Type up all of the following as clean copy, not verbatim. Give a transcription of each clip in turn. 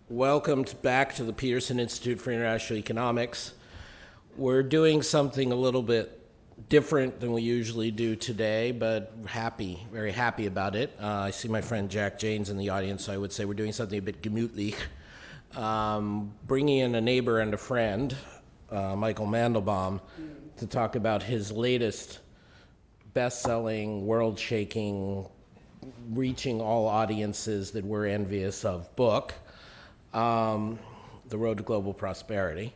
Welcome back to the Peterson Institute for International Economics. We're doing something a little bit different than we usually do today, but very happy about it. I see my friend Jack Janes in the audience, so I would say we're doing something a bit gemütlich. Bringing in a neighbor and a friend, Michael Mandelbaum, to talk about his latest best-selling, world-shaking, reaching all audiences that we're envious of book, The Road to Global Prosperity.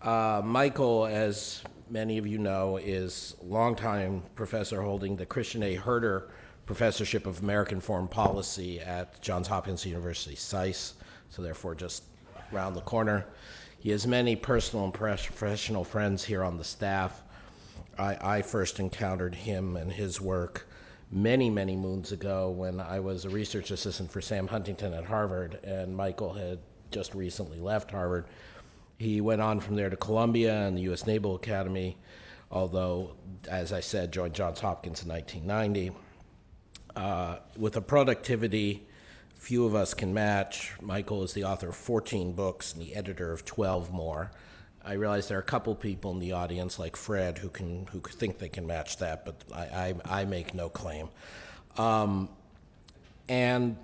Michael, as many of you know, is a longtime professor holding the Christian A. Herter Professorship of American Foreign Policy at Johns Hopkins University, SAIS, so therefore just around the corner. He has many personal and professional friends here on the staff. I first encountered him and his work many moons ago when I was a research assistant for Sam Huntington at Harvard, and Michael had just recently left Harvard. He went on from there to Columbia and the U.S. Naval Academy, although, as I said, joined Johns Hopkins in 1990. With a productivity few of us can match, Michael is the author of 14 books and the editor of 12 more. I realize there are a couple people in the audience, like Fred, who think they can match that, but I make no claim. And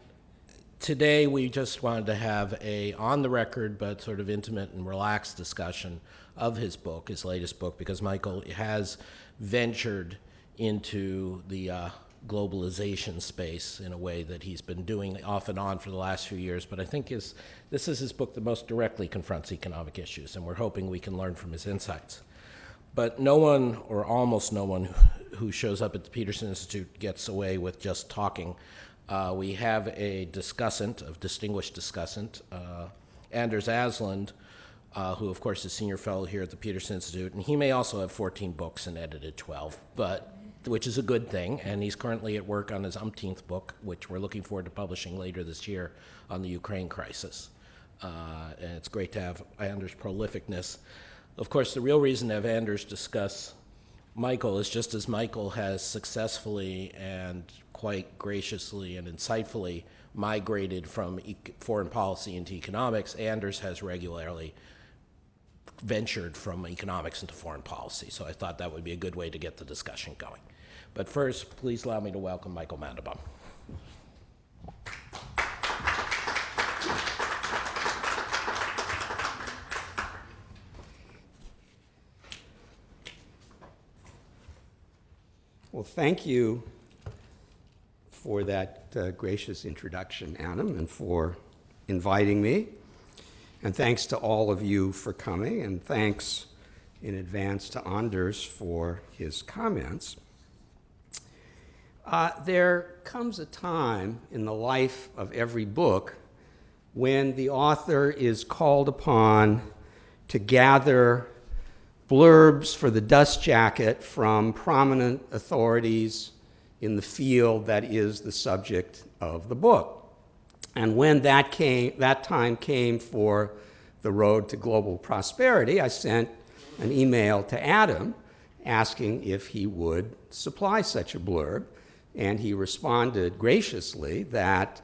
today we just wanted to have a on-the-record but sort of intimate and relaxed discussion of his book, his latest book, because Michael has ventured into the globalization space in a way that he's been doing off and on for the last few years, but I think this is his book that most directly confronts economic issues, and we're hoping we can learn from his insights. But no one, or almost no one, who shows up at the Peterson Institute gets away with just talking. We have a distinguished discussant, Anders Asland, who of course is senior fellow here at the Peterson Institute, and he may also have 14 books and edited 12, which is a good thing, and he's currently at work on his umpteenth book, which we're looking forward to publishing later this year on the Ukraine crisis. And it's great to have Anders' prolificness. Of course, the real reason to have Anders discuss Michael is just as Michael has successfully and quite graciously and insightfully migrated from foreign policy into economics, Anders has regularly ventured from economics into foreign policy. So I thought that would be a good way to get the discussion going. But first, please allow me to welcome Michael Mandelbaum. Well, thank you for that gracious introduction, Adam, and for inviting me. And thanks to all of you for coming, and thanks in advance to Anders for his comments. There comes a time in the life of every book when the author is called upon to gather blurbs for the dust jacket from prominent authorities in the field that is the subject of the book. And when that time came for The Road to Global Prosperity, I sent an email to Adam asking if he would supply such a blurb, and he responded graciously that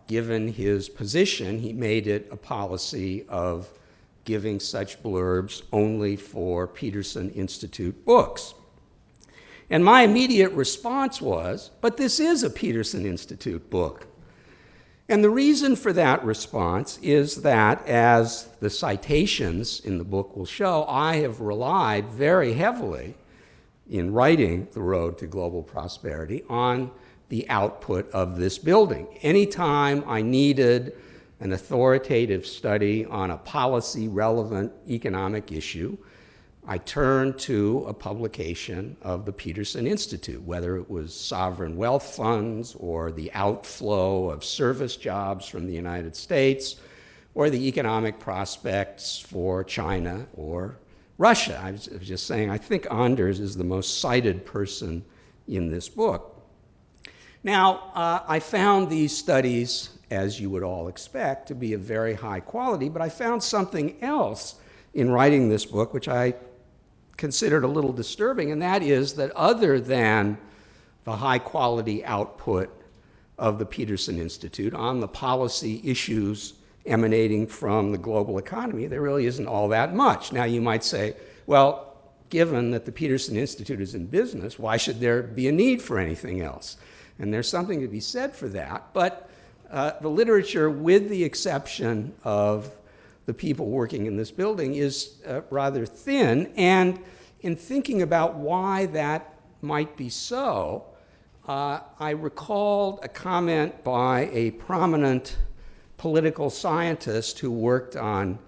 given his position, he made it a policy of giving such blurbs only for Peterson Institute books. And my immediate response was, but this is a Peterson Institute book. And the reason for that response is that, as the citations in the book will show, I have relied very heavily in writing The Road to Global Prosperity on the output of this building. Anytime I needed an authoritative study on a policy-relevant economic issue, I turned to a publication of the Peterson Institute, whether it was sovereign wealth funds or the outflow of service jobs from the United States or the economic prospects for China or Russia. I was just saying, I think Anders is the most cited person in this book. Now, I found these studies, as you would all expect, to be of very high quality, but I found something else in writing this book, which I considered a little disturbing, and that is that other than the high quality output of the Peterson Institute on the policy issues emanating from the global economy, there really isn't all that much. Now you might say, well, given that the Peterson Institute is in business, why should there be a need for anything else? And there's something to be said for that, but the literature, with the exception of the people working in this building, is rather thin, and in thinking about why that might be so, I recalled a comment by a prominent political scientist who worked on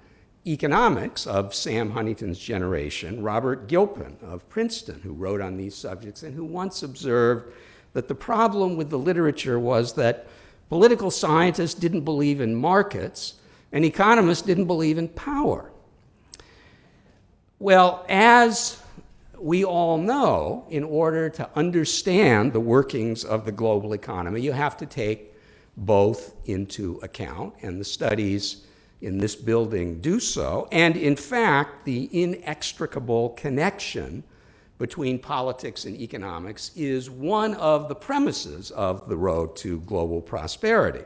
economics of Sam Huntington's generation, Robert Gilpin of Princeton, who wrote on these subjects and who once observed that the problem with the literature was that political scientists didn't believe in markets and economists didn't believe in power. Well, as we all know, in order to understand the workings of the global economy, you have to take both into account, and the studies in this building do so. And in fact, the inextricable connection between politics and economics is one of the premises of the road to global prosperity.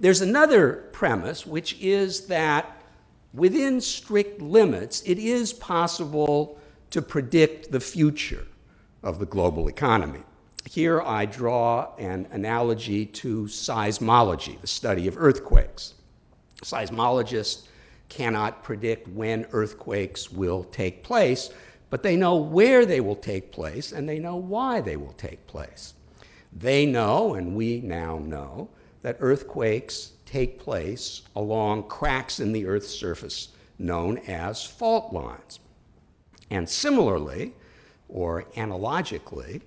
There's another premise, which is that within strict limits, it is possible to predict the future of the global economy. Here I draw an analogy to seismology, the study of earthquakes. Seismologists cannot predict when earthquakes will take place, but they know where they will take place and they know why they will take place. They know, and we now know, that earthquakes take place along cracks in the Earth's surface known as fault lines. And similarly, or analogically,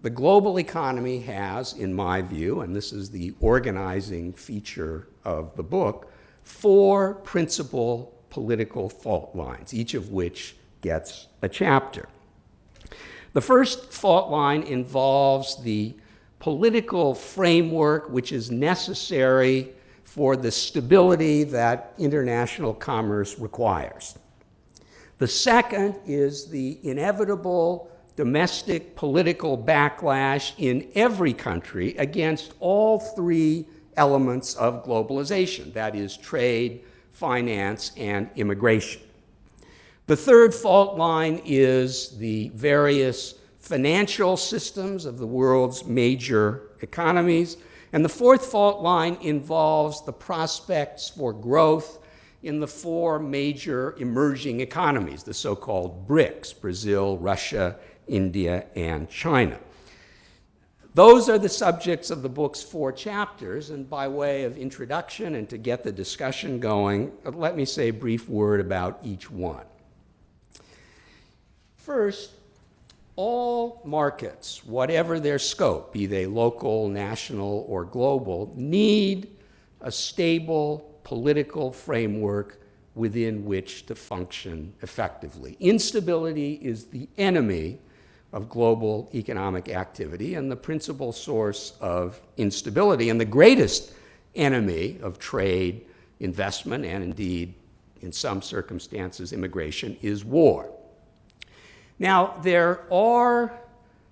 the global economy has, in my view, and this is the organizing feature of the book, 4 principal political fault lines, each of which gets a chapter. The first fault line involves the political framework which is necessary for the stability that international commerce requires. The second is the inevitable domestic political backlash in every country against all 3 elements of globalization, that is, trade, finance, and immigration. The third fault line is the various financial systems of the world's major economies. And the fourth fault line involves the prospects for growth in the 4 major emerging economies, the so-called BRICS, Brazil, Russia, India, and China. Those are the subjects of the book's 4 chapters, and by way of introduction and to get the discussion going, let me say a brief word about each one. First, all markets, whatever their scope, be they local, national, or global, need a stable political framework within which to function effectively. Instability is the enemy of global economic activity and the principal source of instability, and the greatest enemy of trade, investment, and indeed, in some circumstances, immigration, is war. Now, there are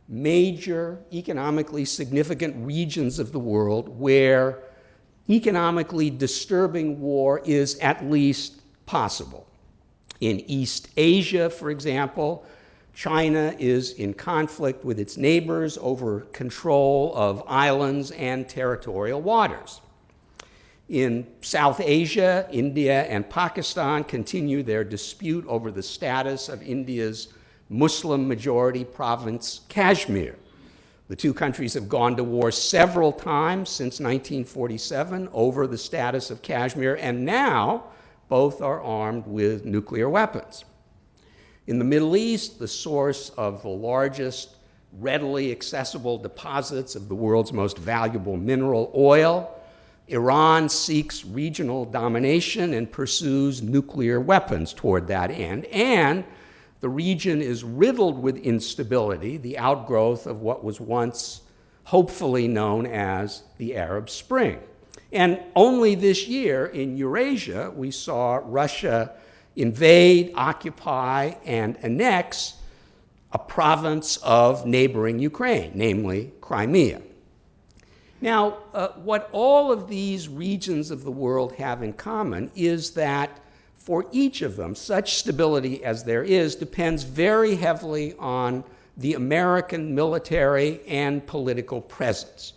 major economically significant regions of the world where economically disturbing war is at least possible. In East Asia, for example, China is in conflict with its neighbors over control of islands and territorial waters. In South Asia, India and Pakistan continue their dispute over the status of India's Muslim-majority province, Kashmir. The 2 countries have gone to war several times since 1947 over the status of Kashmir, and now both are armed with nuclear weapons. In the Middle East, the source of the largest readily accessible deposits of the world's most valuable mineral, oil, Iran seeks regional domination and pursues nuclear weapons toward that end, and the region is riddled with instability, the outgrowth of what was once hopefully known as the Arab Spring. And only this year in Eurasia, we saw Russia invade, occupy, and annex a province of neighboring Ukraine, namely Crimea. Now, what all of these regions of the world have in common is that for each of them, such stability as there is depends very heavily on the American military and political presence.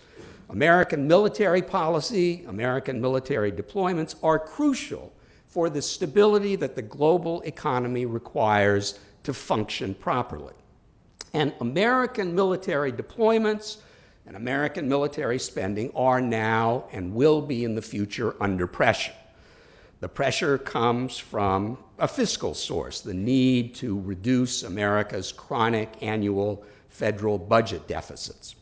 American military policy, American military deployments are crucial for the stability that the global economy requires to function properly. And American military deployments and American military spending are now and will be in the future under pressure. The pressure comes from a fiscal source, the need to reduce America's chronic annual federal budget deficits.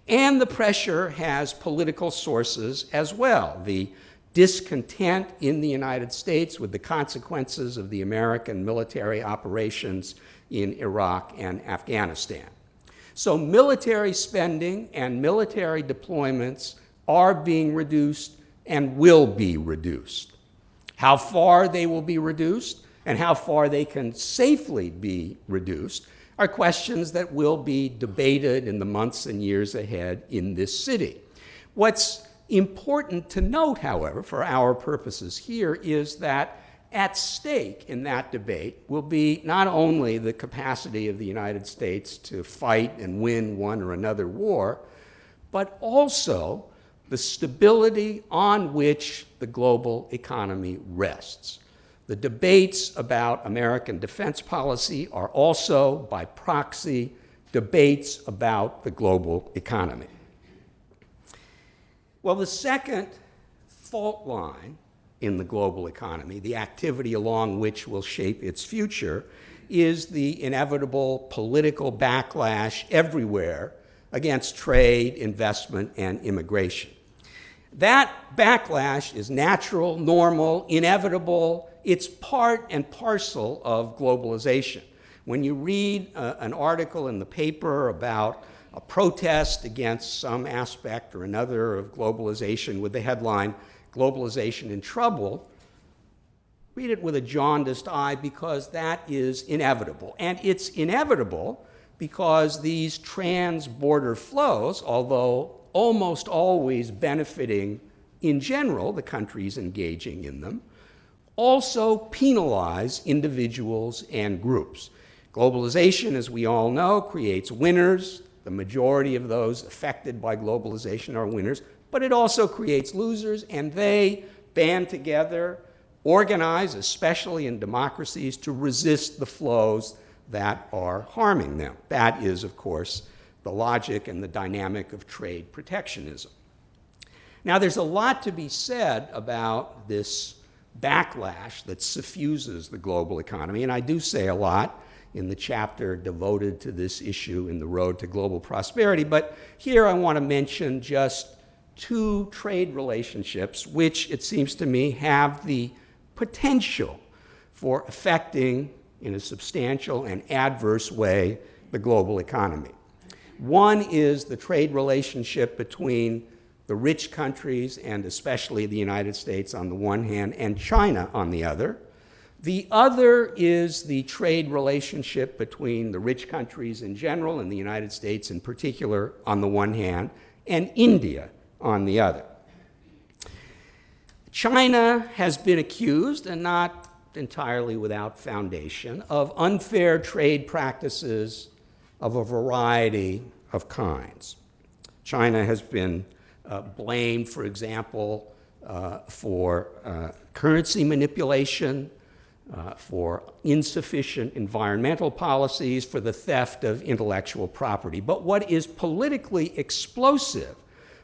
And the pressure has political sources as well. The discontent in the United States with the consequences of the American military operations in Iraq and Afghanistan. So military spending and military deployments are being reduced and will be reduced. How far they will be reduced and how far they can safely be reduced are questions that will be debated in the months and years ahead in this city. What's important to note, however, for our purposes here, is that at stake in that debate will be not only the capacity of the United States to fight and win one or another war, but also the stability on which the global economy rests. The debates about American defense policy are also, by proxy, debates about the global economy. Well, the second fault line in the global economy, the activity along which will shape its future, is the inevitable political backlash everywhere against trade, investment, and immigration. That backlash is natural, normal, inevitable. It's part and parcel of globalization. When you read an article in the paper about a protest against some aspect or another of globalization with the headline, "Globalization in Trouble," read it with a jaundiced eye because that is inevitable. And it's inevitable because these trans-border flows, although almost always benefiting, in general, the countries engaging in them, also penalize individuals and groups. Globalization, as we all know, creates winners. The majority of those affected by globalization are winners, but it also creates losers, and they band together, organize, especially in democracies, to resist the flows that are harming them. That is, of course, the logic and the dynamic of trade protectionism. Now, there's a lot to be said about this backlash that suffuses the global economy, and I do say a lot in the chapter devoted to this issue in The Road to Global Prosperity, but here I want to mention just two trade relationships which, it seems to me, have the potential for affecting, in a substantial and adverse way, the global economy. One is the trade relationship between the rich countries, and especially the United States on the one hand, and China on the other. The other is the trade relationship between the rich countries in general and the United States in particular on the one hand, and India on the other. China has been accused, and not entirely without foundation, of unfair trade practices of a variety of kinds. China has been blamed, for example, for currency manipulation, for insufficient environmental policies, for the theft of intellectual property. But what is politically explosive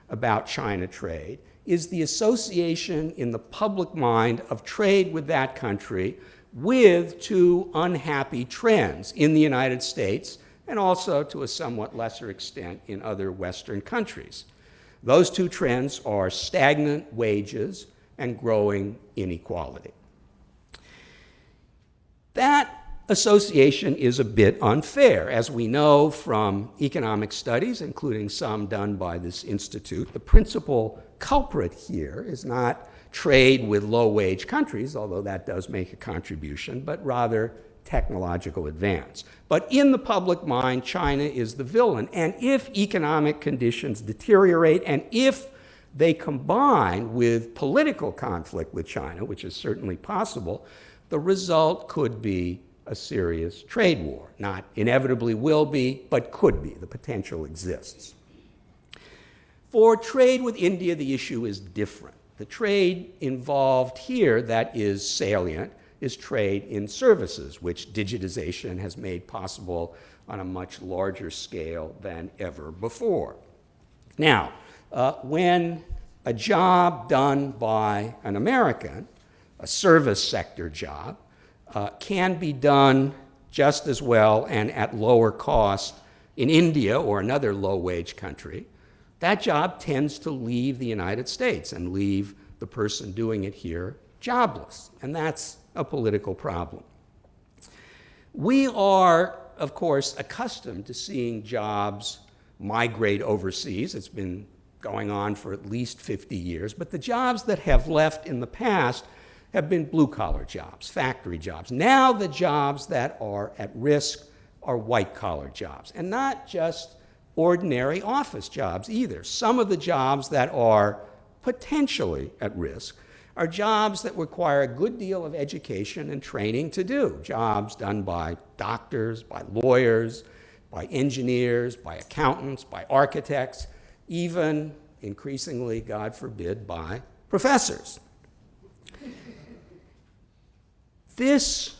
about China trade is the association in the public mind of trade with that country with two unhappy trends in the United States and also, to a somewhat lesser extent, in other Western countries. Those two trends are stagnant wages and growing inequality. That association is a bit unfair. As we know from economic studies, including some done by this institute, the principal culprit here is not trade with low-wage countries, although that does make a contribution, but rather technological advance. But in the public mind, China is the villain. And if economic conditions deteriorate, and if they combine with political conflict with China, which is certainly possible, the result could be a serious trade war. Not inevitably will be, but could be. The potential exists. For trade with India, the issue is different. The trade involved here that is salient is trade in services, which digitization has made possible on a much larger scale than ever before. Now, when a job done by an American, a service sector job, can be done just as well and at lower cost in India or another low-wage country, that job tends to leave the United States and leave the person doing it here jobless. And that's a political problem. We are, of course, accustomed to seeing jobs migrate overseas. It's been going on for at least 50 years. But the jobs that have left in the past have been blue-collar jobs, factory jobs. Now the jobs that are at risk are white-collar jobs, and not just ordinary office jobs either. Some of the jobs that are potentially at risk are jobs that require a good deal of education and training to do, jobs done by doctors, by lawyers, by engineers, by accountants, by architects, even increasingly, God forbid, by professors. This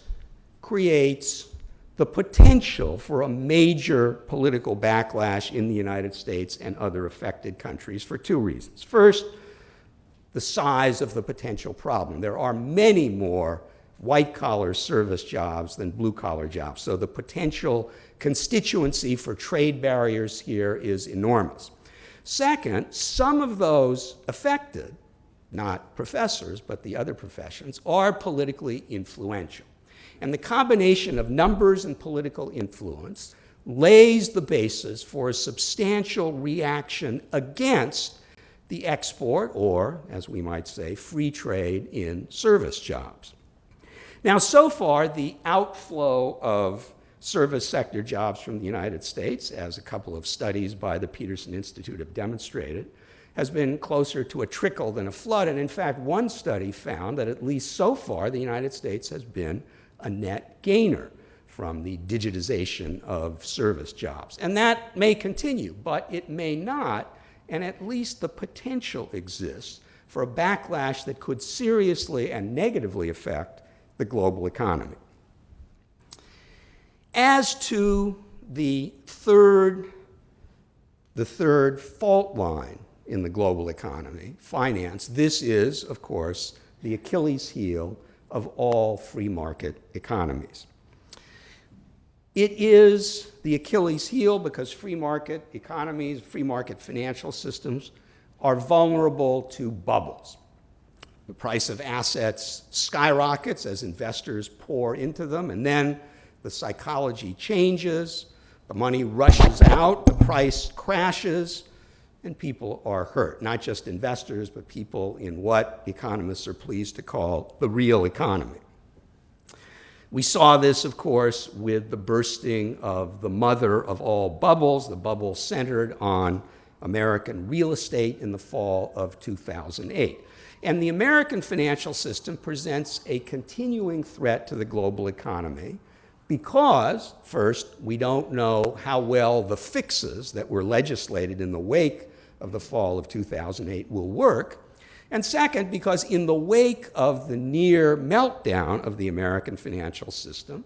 creates the potential for a major political backlash in the United States and other affected countries for two reasons. First, the size of the potential problem. There are many more white-collar service jobs than blue-collar jobs, so the potential constituency for trade barriers here is enormous. Second, some of those affected, not professors, but the other professions, are politically influential. And the combination of numbers and political influence lays the basis for a substantial reaction against the export, or, as we might say, free trade in service jobs. Now, so far, the outflow of service sector jobs from the United States, as a couple of studies by the Peterson Institute have demonstrated, has been closer to a trickle than a flood. And in fact, one study found that at least so far, the United States has been a net gainer from the digitization of service jobs. And that may continue, but it may not, and at least the potential exists for a backlash that could seriously and negatively affect the global economy. As to the third fault line in the global economy, finance, this is, of course, the Achilles heel of all free market economies. It is the Achilles heel because free market economies, free market financial systems are vulnerable to bubbles. The price of assets skyrockets as investors pour into them, and then the psychology changes, the money rushes out, the price crashes, and people are hurt. Not just investors, but people in what economists are pleased to call the real economy. We saw this, of course, with the bursting of the mother of all bubbles, the bubble centered on American real estate in the fall of 2008. And the American financial system presents a continuing threat to the global economy because, first, we don't know how well the fixes that were legislated in the wake of the fall of 2008 will work. And second, because in the wake of the near meltdown of the American financial system,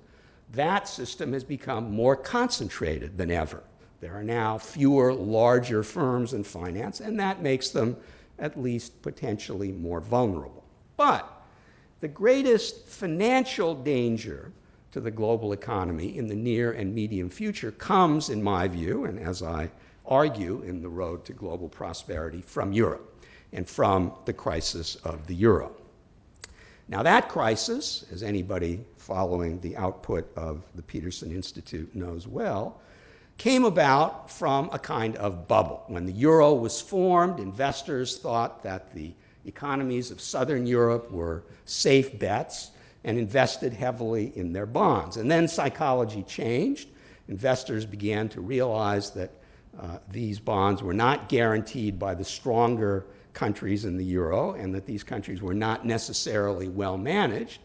that system has become more concentrated than ever. There are now fewer larger firms in finance, and that makes them at least potentially more vulnerable. But the greatest financial danger to the global economy in the near and medium future comes, in my view, and as I argue in The Road to Global Prosperity, from Europe and from the crisis of the euro. Now that crisis, as anybody following the output of the Peterson Institute knows well, came about from a kind of bubble. When the euro was formed, investors thought that the economies of Southern Europe were safe bets and invested heavily in their bonds. And then psychology changed. Investors began to realize that these bonds were not guaranteed by the stronger countries in the euro, and that these countries were not necessarily well managed,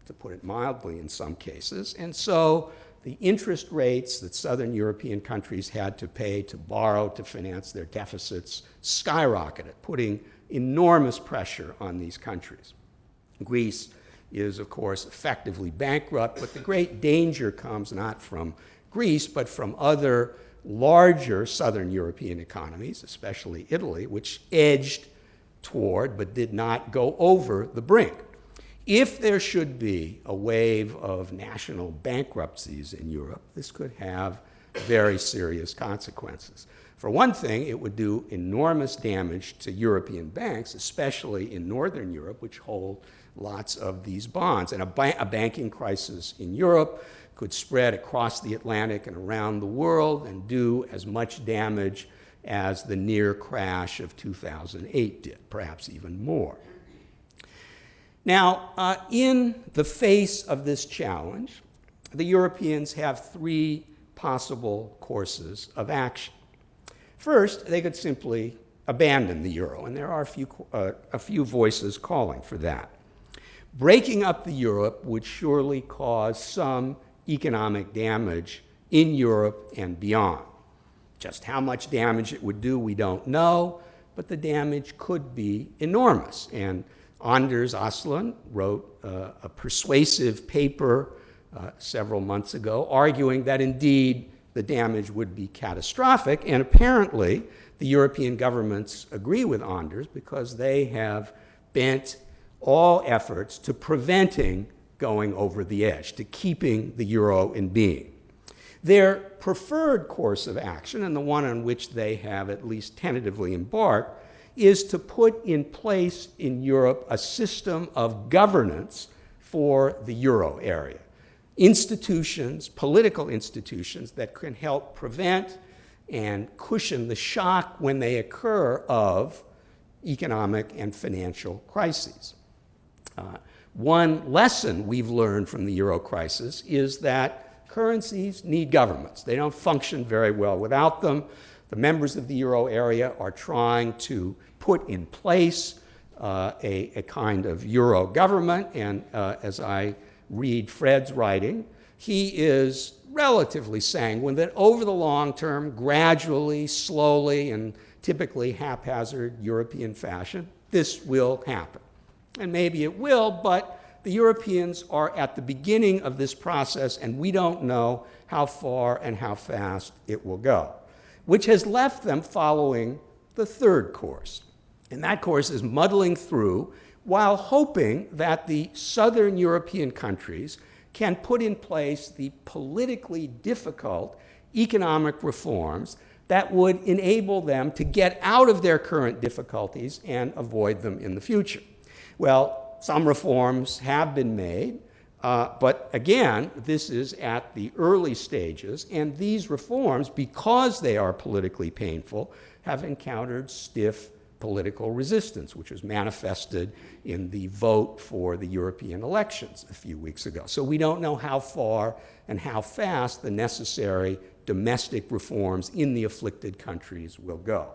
to put it mildly in some cases. And so the interest rates that Southern European countries had to pay to borrow to finance their deficits skyrocketed, putting enormous pressure on these countries. Greece is, of course, effectively bankrupt, but the great danger comes not from Greece, but from other larger Southern European economies, especially Italy, which edged toward but did not go over the brink. If there should be a wave of national bankruptcies in Europe, this could have very serious consequences. For one thing, it would do enormous damage to European banks, especially in Northern Europe, which hold lots of these bonds. And a banking crisis in Europe could spread across the Atlantic and around the world and do as much damage as the near crash of 2008 did, perhaps even more. Now, in the face of this challenge, the Europeans have three possible courses of action. First, they could simply abandon the euro, and there are a few voices calling for that. Breaking up the euro would surely cause some economic damage in Europe and beyond. Just how much damage it would do, we don't know, but the damage could be enormous. And Anders Aslan wrote a persuasive paper several months ago arguing that indeed the damage would be catastrophic, and apparently the European governments agree with Anders because they have bent all efforts to preventing going over the edge, to keeping the euro in being. Their preferred course of action, and the one on which they have at least tentatively embarked, is to put in place in Europe a system of governance for the euro area. Institutions, political institutions that can help prevent and cushion the shock when they occur of economic and financial crises. One lesson we've learned from the euro crisis is that currencies need governments. They don't function very well without them. The members of the euro area are trying to put in place a kind of euro government, and as I read Fred's writing, he is relatively sanguine that over the long term, gradually, slowly, and typically haphazard European fashion, this will happen. And maybe it will, but the Europeans are at the beginning of this process, and we don't know how far and how fast it will go, which has left them following the third course. And that course is muddling through while hoping that the Southern European countries can put in place the politically difficult economic reforms that would enable them to get out of their current difficulties and avoid them in the future. Well, some reforms have been made, but again, this is at the early stages, and these reforms, because they are politically painful, have encountered stiff political resistance, which was manifested in the vote for the European elections a few weeks ago. So we don't know how far and how fast the necessary domestic reforms in the afflicted countries will go.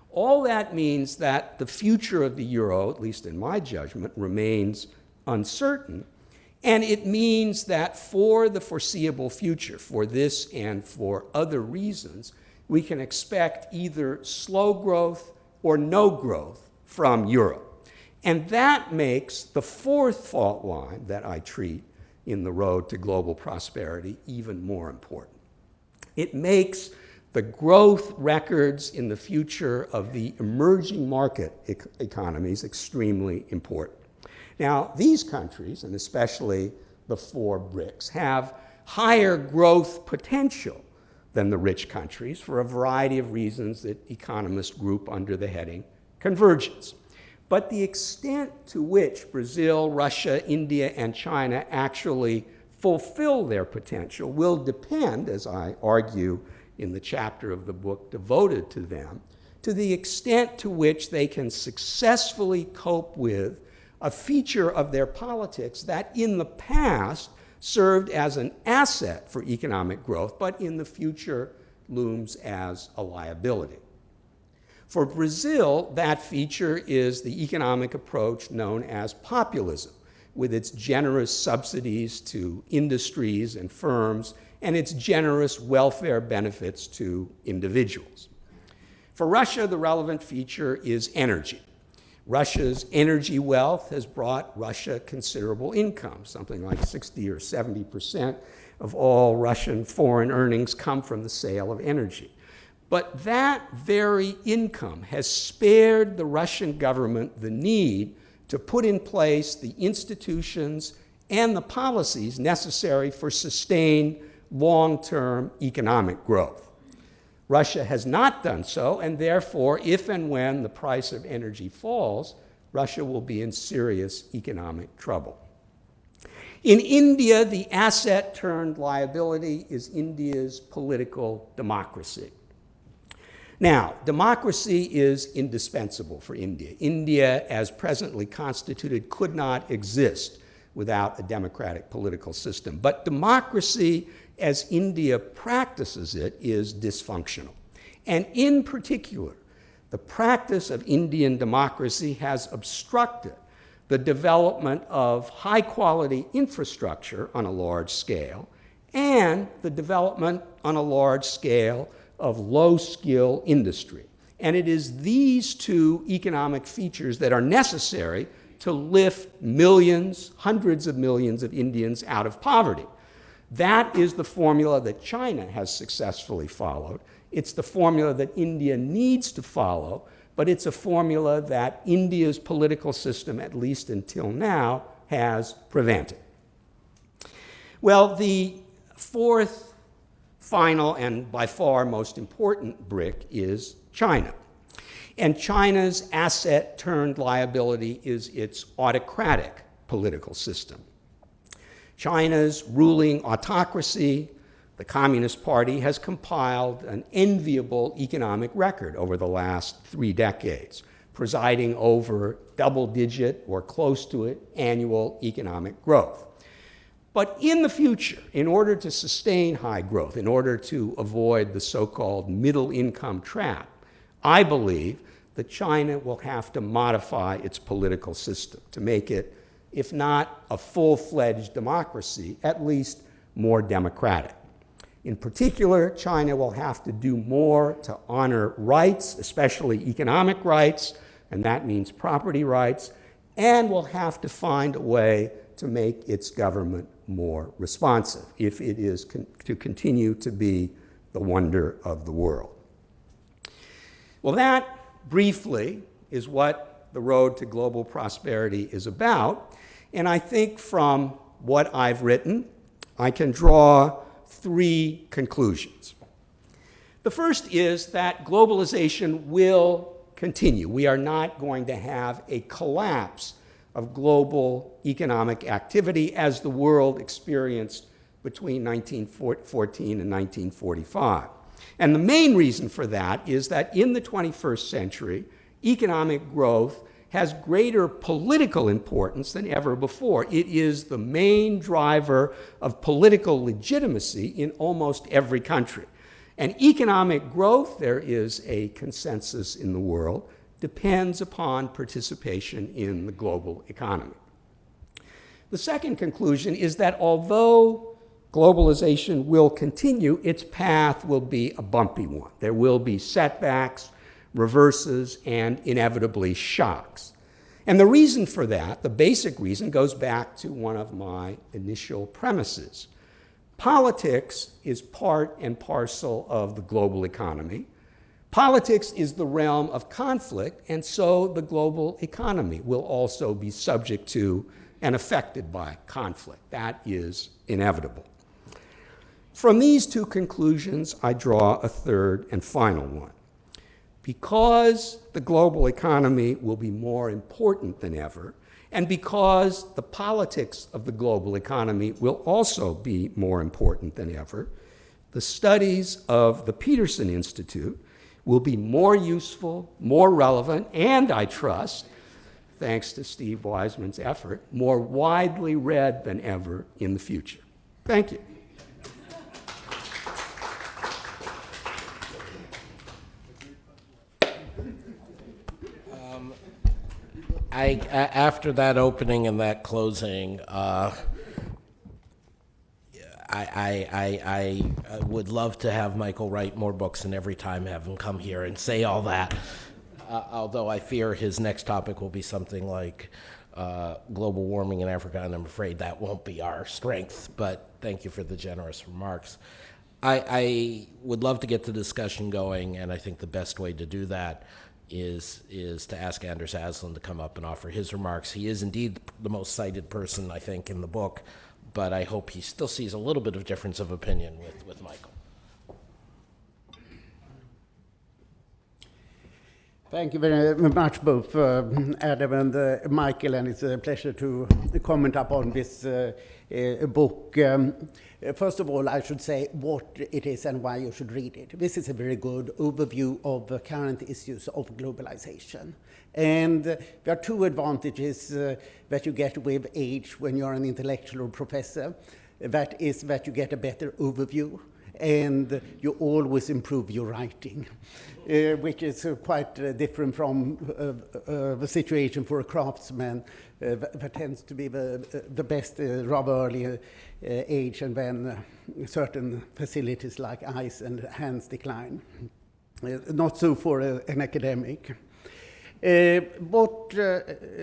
All that means that the future of the euro, at least in my judgment, remains uncertain, and it means that for the foreseeable future, for this and for other reasons, we can expect either slow growth or no growth from Europe. And that makes the fourth fault line that I treat in the road to global prosperity even more important. It makes the growth records in the future of the emerging market economies extremely important. Now, these countries, and especially the four BRICS, have higher growth potential than the rich countries for a variety of reasons that economists group under the heading convergence. But the extent to which Brazil, Russia, India, and China actually fulfill their potential will depend, as I argue in the chapter of the book devoted to them, to the extent to which they can successfully cope with a feature of their politics that in the past served as an asset for economic growth, but in the future looms as a liability. For Brazil, that feature is the economic approach known as populism, with its generous subsidies to industries and firms and its generous welfare benefits to individuals. For Russia, the relevant feature is energy. Russia's energy wealth has brought Russia considerable income. Something like 60 or 70% of all Russian foreign earnings come from the sale of energy. But that very income has spared the Russian government the need to put in place the institutions and the policies necessary for sustained long-term economic growth. Russia has not done so, and therefore, if and when the price of energy falls, Russia will be in serious economic trouble. In India, the asset turned liability is India's political democracy. Now, democracy is indispensable for India. India, as presently constituted, could not exist without a democratic political system. But democracy, as India practices it, is dysfunctional. And in particular, the practice of Indian democracy has obstructed the development of high-quality infrastructure on a large scale and the development on a large scale of low-skill industry. And it is these two economic features that are necessary to lift millions, hundreds of millions of Indians out of poverty. That is the formula that China has successfully followed. It's the formula that India needs to follow, but it's a formula that India's political system, at least until now, has prevented. Well, the fourth, final, and by far most important BRIC is China. And China's asset turned liability is its autocratic political system. China's ruling autocracy, the Communist Party, has compiled an enviable economic record over the last 3 decades, presiding over double-digit or close to it annual economic growth. But in the future, in order to sustain high growth, in order to avoid the so-called middle-income trap, I believe that China will have to modify its political system to make it, if not a full-fledged democracy, at least more democratic. In particular, China will have to do more to honor rights, especially economic rights, and that means property rights, and will have to find a way to make its government more responsive if it is to continue to be the wonder of the world. Well, that briefly is what the road to global prosperity is about, and I think from what I've written, I can draw 3 conclusions. The first is that globalization will continue. We are not going to have a collapse of global economic activity as the world experienced between 1914 and 1945. And the main reason for that is that in the 21st century, economic growth has greater political importance than ever before. It is the main driver of political legitimacy in almost every country. And economic growth, there is a consensus in the world, depends upon participation in the global economy. The second conclusion is that although globalization will continue, its path will be a bumpy one. There will be setbacks, reverses, and inevitably shocks. And the reason for that, the basic reason, goes back to one of my initial premises. Politics is part and parcel of the global economy. Politics is the realm of conflict, and so the global economy will also be subject to and affected by conflict. That is inevitable. From these 2 conclusions, I draw a third and final one. Because the global economy will be more important than ever, and because the politics of the global economy will also be more important than ever, the studies of the Peterson Institute will be more useful, more relevant, and I trust, thanks to Steve Wiseman's effort, more widely read than ever in the future. Thank you. After that opening and that closing, I would love to have Michael write more books and every time have him come here and say all that. Although I fear his next topic will be something like global warming in Africa, and I'm afraid that won't be our strength. But thank you for the generous remarks. I would love to get the discussion going, and I think the best way to do that is to ask Anders Aslan to come up and offer his remarks. He is indeed the most cited person, I think, in the book, but I hope he still sees a little bit of difference of opinion with Michael. Thank you very much, both Adam and Michael, and it's a pleasure to comment upon this book. First of all, I should say what it is and why you should read it. This is a very good overview of the current issues of globalization. And there are two advantages that you get with age when you're an intellectual or professor. That is that you get a better overview, and you always improve your writing, which is quite different from the situation for a craftsman that tends to be the best rather early age, and then certain facilities like eyes and hands decline. Not so for an academic. What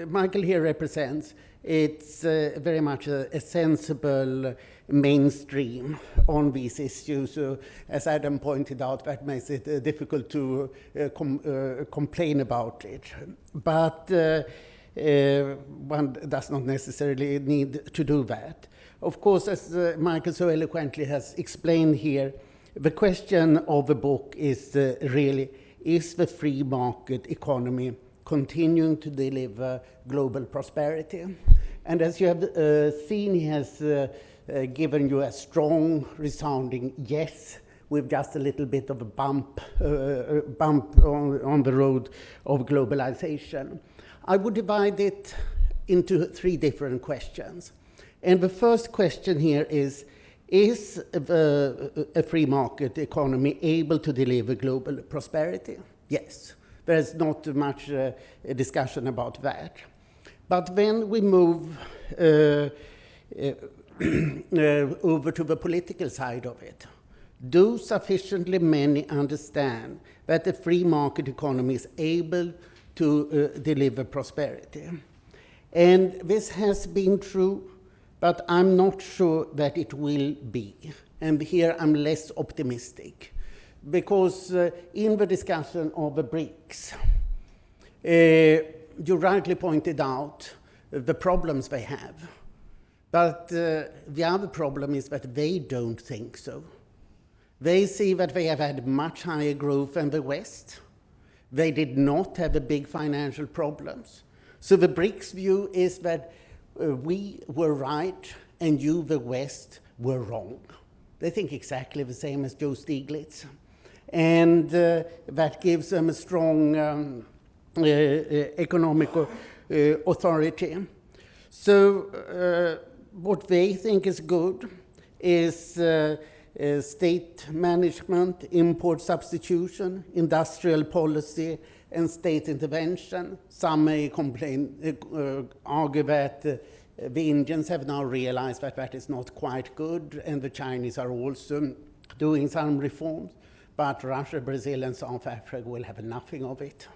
Michael here represents, it's very much a sensible mainstream on these issues. As Adam pointed out, that makes it difficult to complain about it. But one does not necessarily need to do that. Of course, as Michael so eloquently has explained here, the question of the book is really, is the free market economy continuing to deliver global prosperity? And as you have seen, he has given you a strong, resounding yes, with just a little bit of a bump on the road of globalization. I would divide it into three different questions. And the first question here is a free market economy able to deliver global prosperity? Yes. There's not much discussion about that. But when we move over to the political side of it, do sufficiently many understand that the free market economy is able to deliver prosperity? And this has been true, but I'm not sure that it will be. And here I'm less optimistic, because in the discussion of the BRICS, you rightly pointed out the problems they have. But the other problem is that they don't think so. They see that they have had much higher growth than the West. They did not have the big financial problems. So the BRICS view is that we were right and you, the West, were wrong. They think exactly the same as Joe Stiglitz. And that gives them a strong economic authority. So what they think is good is state management, import substitution, industrial policy, and state intervention. Some may argue that the Indians have now realized that that is not quite good, and the Chinese are also doing some reforms. But Russia, Brazil, and South Africa will have nothing of it.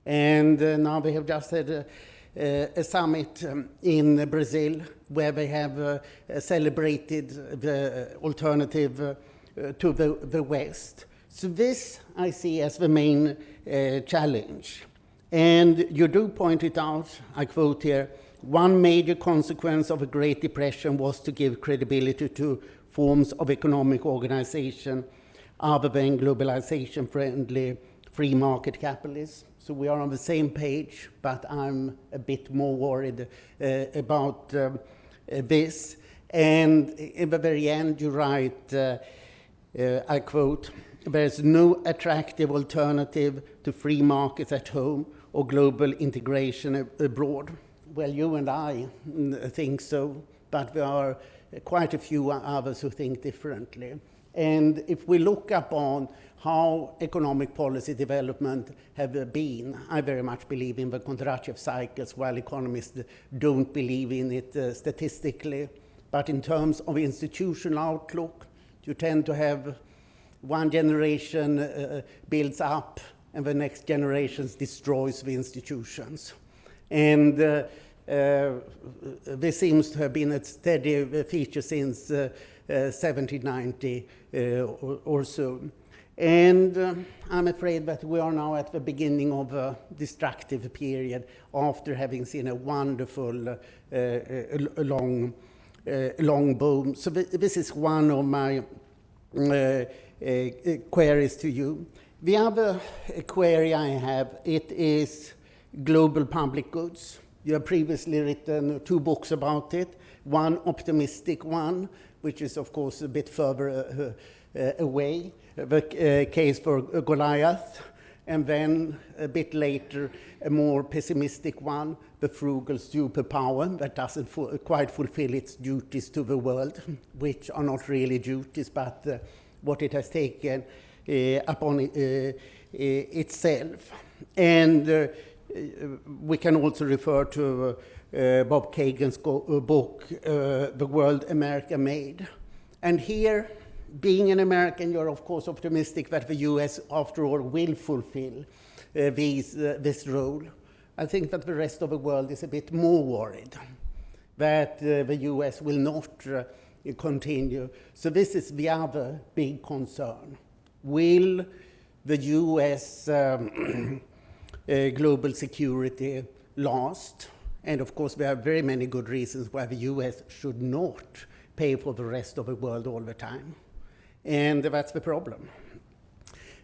And now they have just had a summit in Brazil where they have celebrated the alternative to the West. So this I see as the main challenge. And you do point it out, I quote here, one major consequence of the Great Depression was to give credibility to forms of economic organization other than globalization-friendly free market capitalism. So we are on the same page, but I'm a bit more worried about this. And in the very end, you write, I quote, "There's no attractive alternative to free markets at home or global integration abroad." Well, you and I think so, but there are quite a few others who think differently. And if we look upon how economic policy development have been, I very much believe in the Kondratyev cycles, while economists don't believe in it statistically. But in terms of institutional outlook, you tend to have one generation builds up and the next generation destroys the institutions. And this seems to have been a steady feature since 1790 or so. And I'm afraid that we are now at the beginning of a destructive period after having seen a wonderful long boom. So this is one of my queries to you. The other query I have, it is global public goods. You have previously written 2 books about it. One optimistic one, which is of course a bit further away, the case for Goliath, and then a bit later a more pessimistic one, the frugal superpower that doesn't quite fulfill its duties to the world, which are not really duties, but what it has taken upon itself. And we can also refer to Bob Kagan's book, The World America Made. And here, being an American, you're of course optimistic that the US, after all, will fulfill this role. I think that the rest of the world is a bit more worried that the US will not continue. So this is the other big concern. Will the US global security last? And of course, there are very many good reasons why the US should not pay for the rest of the world all the time. And that's the problem.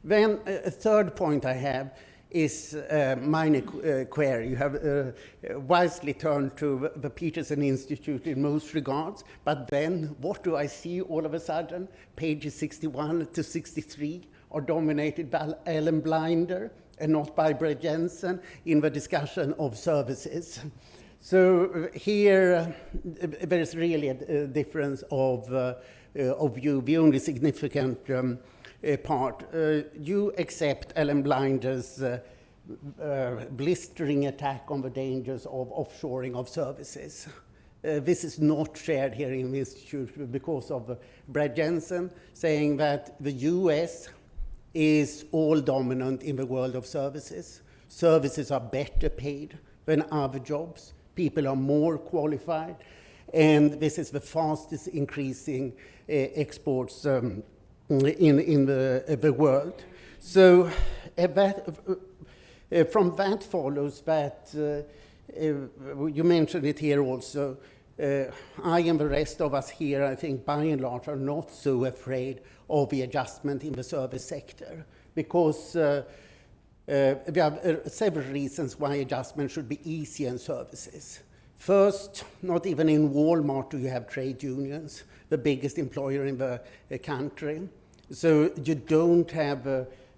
Then a third point I have is minor query. You have wisely turned to the Peterson Institute in most regards, but then what do I see all of a sudden? Pages 61 to 63 are dominated by Ellen Blinder and not by Brett Jensen in the discussion of services. So here there is really a difference of view. The only significant part, you accept Ellen Blinder's blistering attack on the dangers of offshoring of services. This is not shared here in the Institute because of Brad Jensen saying that the US is all dominant in the world of services. Services are better paid than other jobs. People are more qualified. And this is the fastest increasing exports in the world. So from that follows that, you mentioned it here also, I and the rest of us here, I think by and large, are not so afraid of the adjustment in the service sector, because there are several reasons why adjustment should be easy in services. First, not even in Walmart do you have trade unions, the biggest employer in the country. So you don't have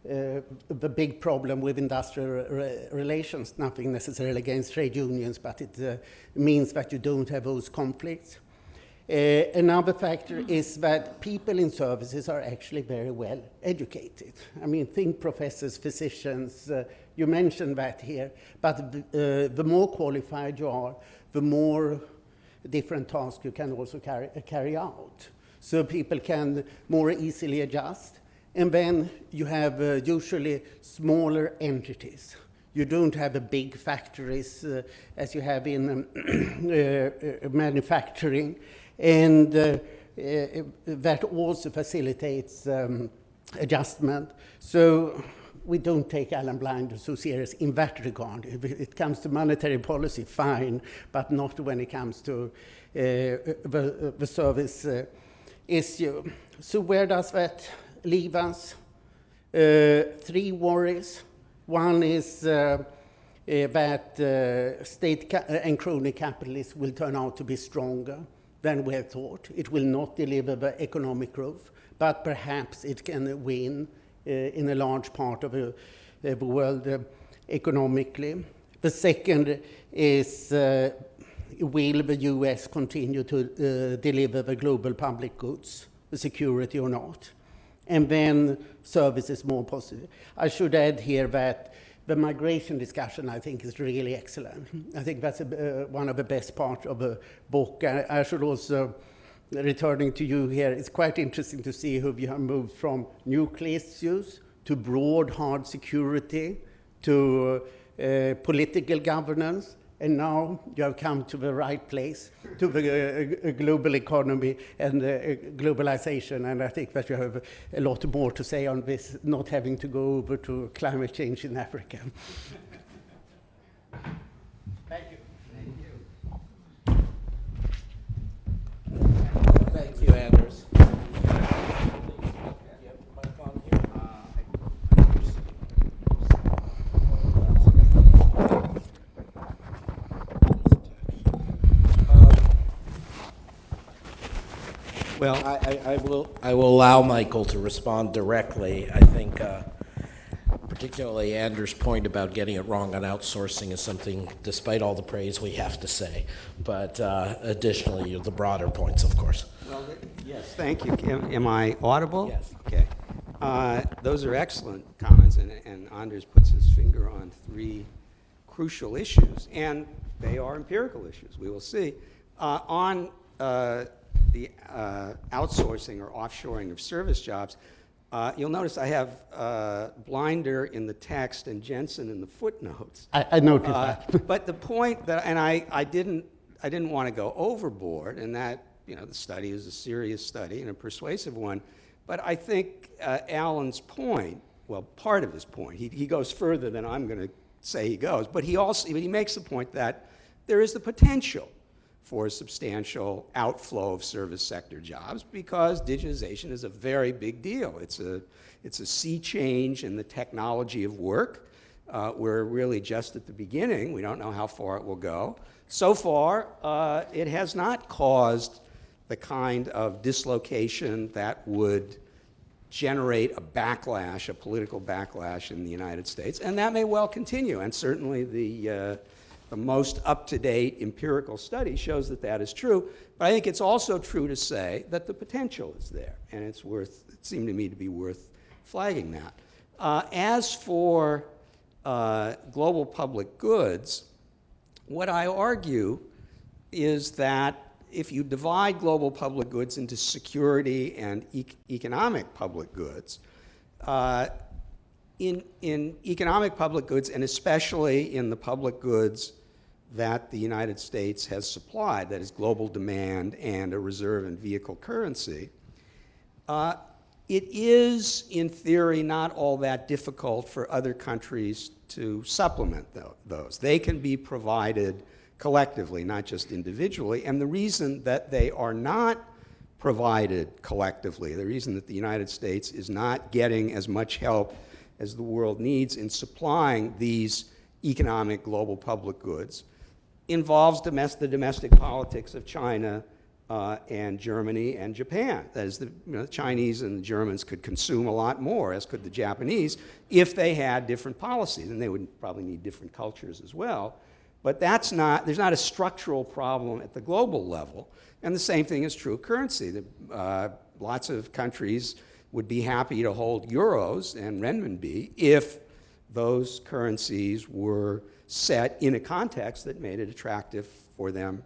the big problem with industrial relations, nothing necessarily against trade unions, but it means that you don't have those conflicts. Another factor is that people in services are actually very well educated. I mean, think professors, physicians, you mentioned that here, but the more qualified you are, the more different tasks you can also carry out. So people can more easily adjust. And then you have usually smaller entities. You don't have the big factories as you have in manufacturing. And that also facilitates adjustment. So we don't take Alan Blinder so serious in that regard. If it comes to monetary policy, fine, but not when it comes to the service issue. So where does that leave us? 3 worries. One is that state and crony capitalism will turn out to be stronger than we had thought. It will not deliver the economic growth, but perhaps it can win in a large part of the world economically. The second is, will the US continue to deliver the global public goods, the security or not? and then service is more positive. I should add here that the migration discussion, I think, is really excellent. I think that's one of the best parts of the book. I should also, returning to you here, it's quite interesting to see how you have moved from nuclear issues to broad, hard security, to political governance, and now you have come to the right place, to the global economy and globalization, and I think that you have a lot more to say on this, not having to go over to climate change in Africa. Thank you. Thank you, Anders. Well, I will allow Michael to respond directly. I think particularly Anders' point about getting it wrong on outsourcing is something, despite all the praise, we have to say. But additionally, the broader points, of course. well, yes, thank you. Am I audible? Yes. Okay. Those are excellent comments, and Anders puts his finger on three crucial issues, and they are empirical issues. We will see. On the outsourcing or offshoring of service jobs, you'll notice I have Blinder in the text and Jensen in the footnotes. I noticed that. But the point that, and I didn't want to go overboard, and that, the study is a serious study and a persuasive one. But I think Alan's point, well, part of his point, he goes further than I'm going to say he goes, but he makes the point that there is the potential for a substantial outflow of service sector jobs because digitization is a very big deal. It's a sea change in the technology of work. We're really just at the beginning. We don't know how far it will go. So far, it has not caused the kind of dislocation that would generate a backlash, a political backlash in the United States, and that may well continue. And certainly the most up-to-date empirical study shows that that is true. But I think it's also true to say that the potential is there, and it seemed to me to be worth flagging that. As for global public goods, what I argue is that if you divide global public goods into security and economic public goods, in economic public goods, and especially in the public goods that the United States has supplied, that is global demand and a reserve and vehicle currency, it is, in theory, not all that difficult for other countries to supplement those. They can be provided collectively, not just individually. And the reason that they are not provided collectively, the reason that the United States is not getting as much help as the world needs in supplying these economic global public goods, involves the domestic politics of China and Germany and Japan. That is, the Chinese and the Germans could consume a lot more, as could the Japanese, if they had different policies, and they would probably need different cultures as well. But there's not a structural problem at the global level. And the same thing is true of currency. Lots of countries would be happy to hold euros and renminbi if those currencies were set in a context that made it attractive for them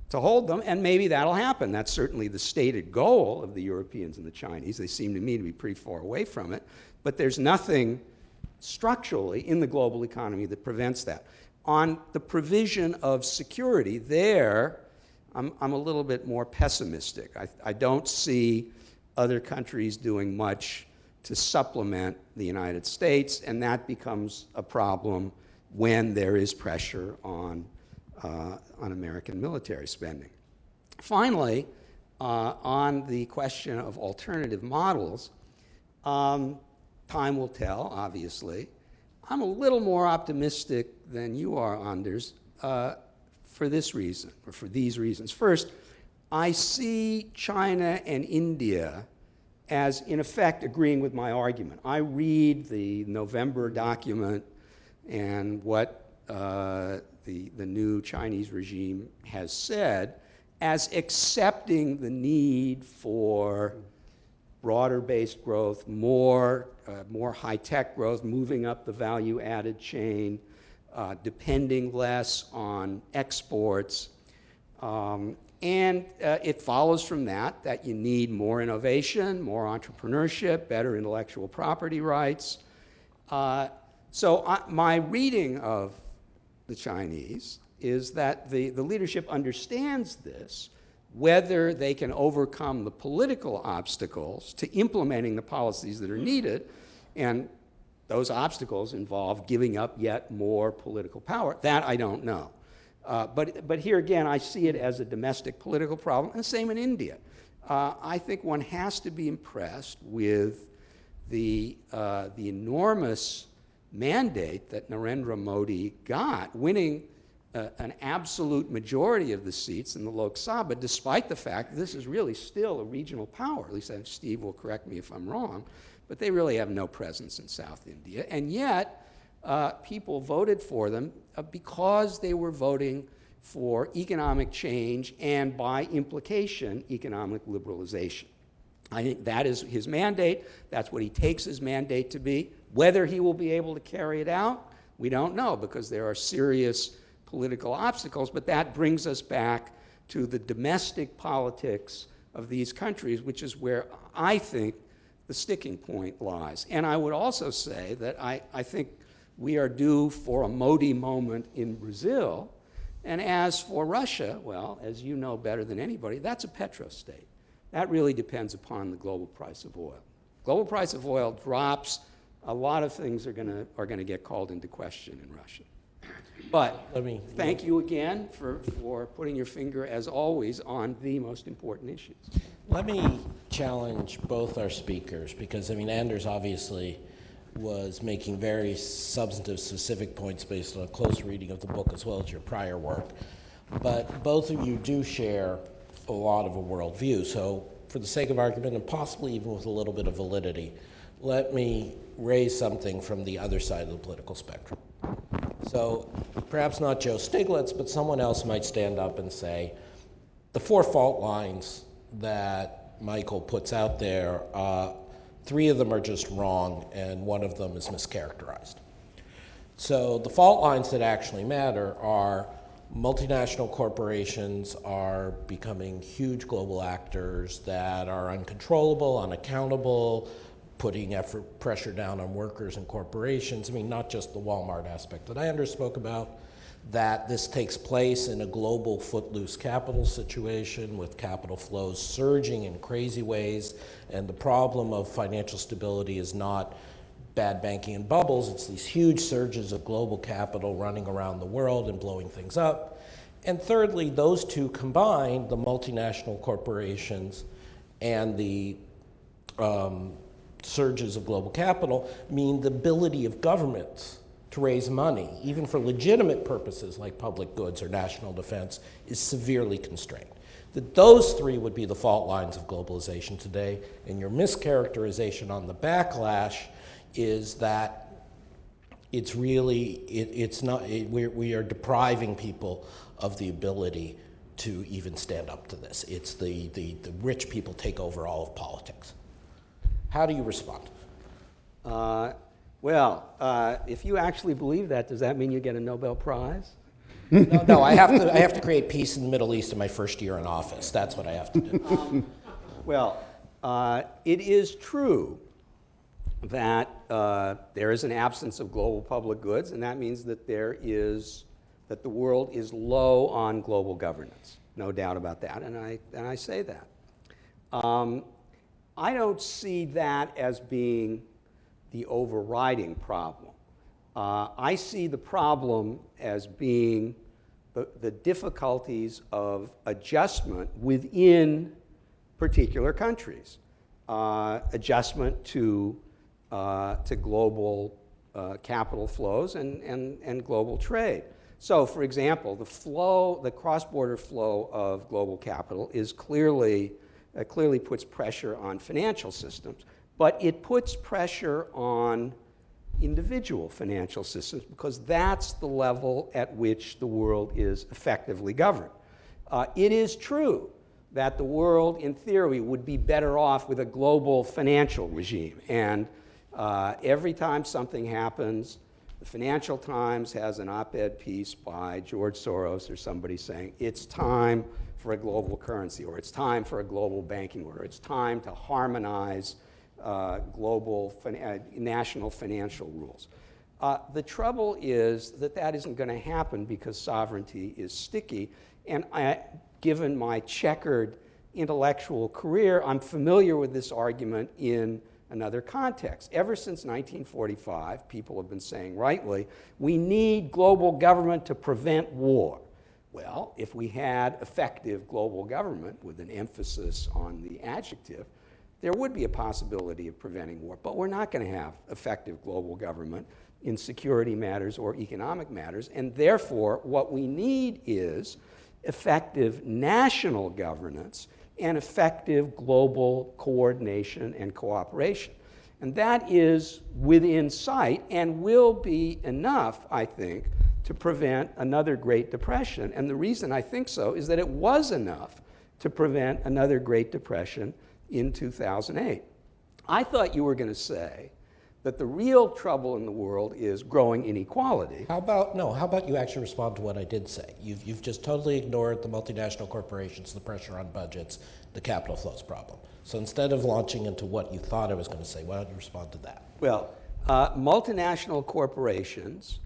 to hold them. And maybe that'll happen. That's certainly the stated goal of the Europeans and the Chinese. They seem to me to be pretty far away from it. But there's nothing structurally in the global economy that prevents that. On the provision of security, there, I'm a little bit more pessimistic. I don't see other countries doing much to supplement the United States, and that becomes a problem when there is pressure on American military spending. Finally, on the question of alternative models, time will tell, obviously. I'm a little more optimistic than you are, Anders, for this reason, or for these reasons. First, I see China and India as, in effect, agreeing with my argument. I read the November document and what the new Chinese regime has said as accepting the need for broader-based growth, more high-tech growth, moving up the value-added chain, depending less on exports. And it follows from that you need more innovation, more entrepreneurship, better intellectual property rights. My reading of the Chinese is that the leadership understands this. Whether they can overcome the political obstacles to implementing the policies that are needed, and those obstacles involve giving up yet more political power, that I don't know. But here again, I see it as a domestic political problem, and the same in India. I think one has to be impressed with the enormous mandate that Narendra Modi got, winning an absolute majority of the seats in the Lok Sabha, despite the fact that this is really still a regional power. At least Steve will correct me if I'm wrong, but they really have no presence in South India. And yet, people voted for them because they were voting for economic change and, by implication, economic liberalization. I think that is his mandate. That's what he takes his mandate to be. Whether he will be able to carry it out, we don't know, because there are serious political obstacles, but that brings us back to the domestic politics of these countries, which is where I think the sticking point lies. And I would also say that I think we are due for a Modi moment in Brazil. And as for Russia, well, as you know better than anybody, that's a petrostate. That really depends upon the global price of oil. Global price of oil drops, a lot of things are going to get called into question in Russia. But thank you again for putting your finger, as always, on the most important issues. Let me challenge both our speakers, because, Anders obviously was making very substantive, specific points based on a close reading of the book as well as your prior work. But both of you do share a lot of a worldview. So for the sake of argument, and possibly even with a little bit of validity, let me raise something from the other side of the political spectrum. So perhaps not Joe Stiglitz, but someone else might stand up and say, the 4 fault lines that Michael puts out there, 3 of them are just wrong, and 1 of them is mischaracterized. So the fault lines that actually matter are multinational corporations are becoming huge global actors that are uncontrollable, unaccountable, putting pressure down on workers and corporations. Not just the Walmart aspect that Anders spoke about, that this takes place in a global footloose capital situation with capital flows surging in crazy ways, and the problem of financial stability is not bad banking and bubbles, it's these huge surges of global capital running around the world and blowing things up. And thirdly, those two combined, the multinational corporations and the surges of global capital, mean the ability of governments to raise money, even for legitimate purposes like public goods or national defense, is severely constrained. That those 3 would be the fault lines of globalization today, and your mischaracterization on the backlash is that it's really, we are depriving people of the ability to even stand up to this. It's the rich people take over all of politics. How do you respond? If you actually believe that, does that mean you get a Nobel Prize? No, I have to create peace in the Middle East in my first year in office. That's what I have to do. It is true that there is an absence of global public goods, and that means that that the world is low on global governance. No doubt about that, and I say that. I don't see that as being the overriding problem. I see the problem as being the difficulties of adjustment within particular countries, adjustment to global capital flows and global trade. So, for example, the cross-border flow of global capital is clearly puts pressure on financial systems, but it puts pressure on individual financial systems because that's the level at which the world is effectively governed. It is true that the world, in theory, would be better off with a global financial regime. And every time something happens, the Financial Times has an op-ed piece by George Soros or somebody saying, it's time for a global currency, or it's time for a global banking order, it's time to harmonize national financial rules. The trouble is that that isn't going to happen because sovereignty is sticky. And given my checkered intellectual career, I'm familiar with this argument in another context. Ever since 1945, people have been saying rightly, we need global government to prevent war. Well, if we had effective global government, with an emphasis on the adjective, there would be a possibility of preventing war. But we're not going to have effective global government in security matters or economic matters. And therefore, what we need is effective national governance and effective global coordination and cooperation. And that is within sight and will be enough, I think, to prevent another Great Depression. And the reason I think so is that it was enough to prevent another Great Depression in 2008. I thought you were going to say that the real trouble in the world is growing inequality. How about you actually respond to what I did say? You've just totally ignored the multinational corporations, the pressure on budgets, the capital flows problem. So instead of launching into what you thought I was going to say, why don't you respond to that? Well, multinational corporations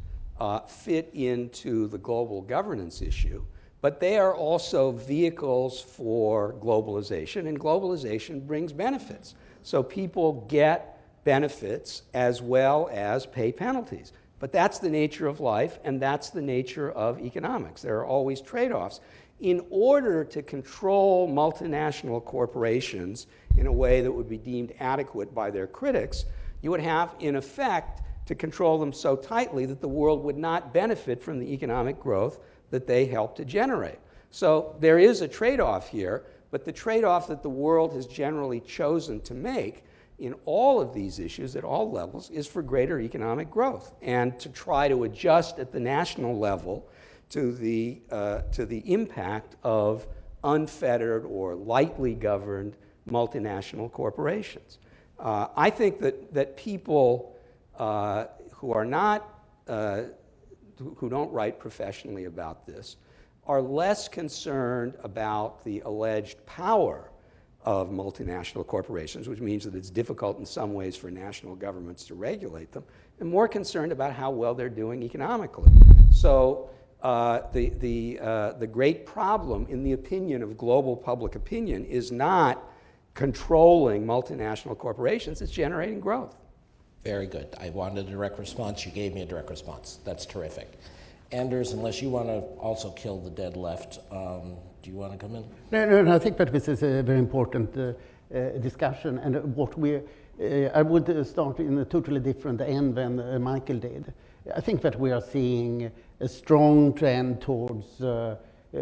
fit into the global governance issue, but they are also vehicles for globalization, and globalization brings benefits. So people get benefits as well as pay penalties. But that's the nature of life, and that's the nature of economics. There are always trade-offs. In order to control multinational corporations in a way that would be deemed adequate by their critics, you would have, in effect, to control them so tightly that the world would not benefit from the economic growth that they help to generate. So there is a trade-off here, but the trade-off that the world has generally chosen to make in all of these issues at all levels is for greater economic growth and to try to adjust at the national level to the impact of unfettered or lightly governed multinational corporations. I think that people who are not, who don't write professionally about this are less concerned about the alleged power of multinational corporations, which means that it's difficult in some ways for national governments to regulate them, and more concerned about how well they're doing economically. So the great problem, in the opinion of global public opinion, is not controlling multinational corporations, it's generating growth. Very good. I wanted a direct response. You gave me a direct response. That's terrific. Anders, unless you want to also kill the dead left, do you want to come in? No, I think that this is a very important discussion, and I would start in a totally different end than Michael did. I think that we are seeing a strong trend towards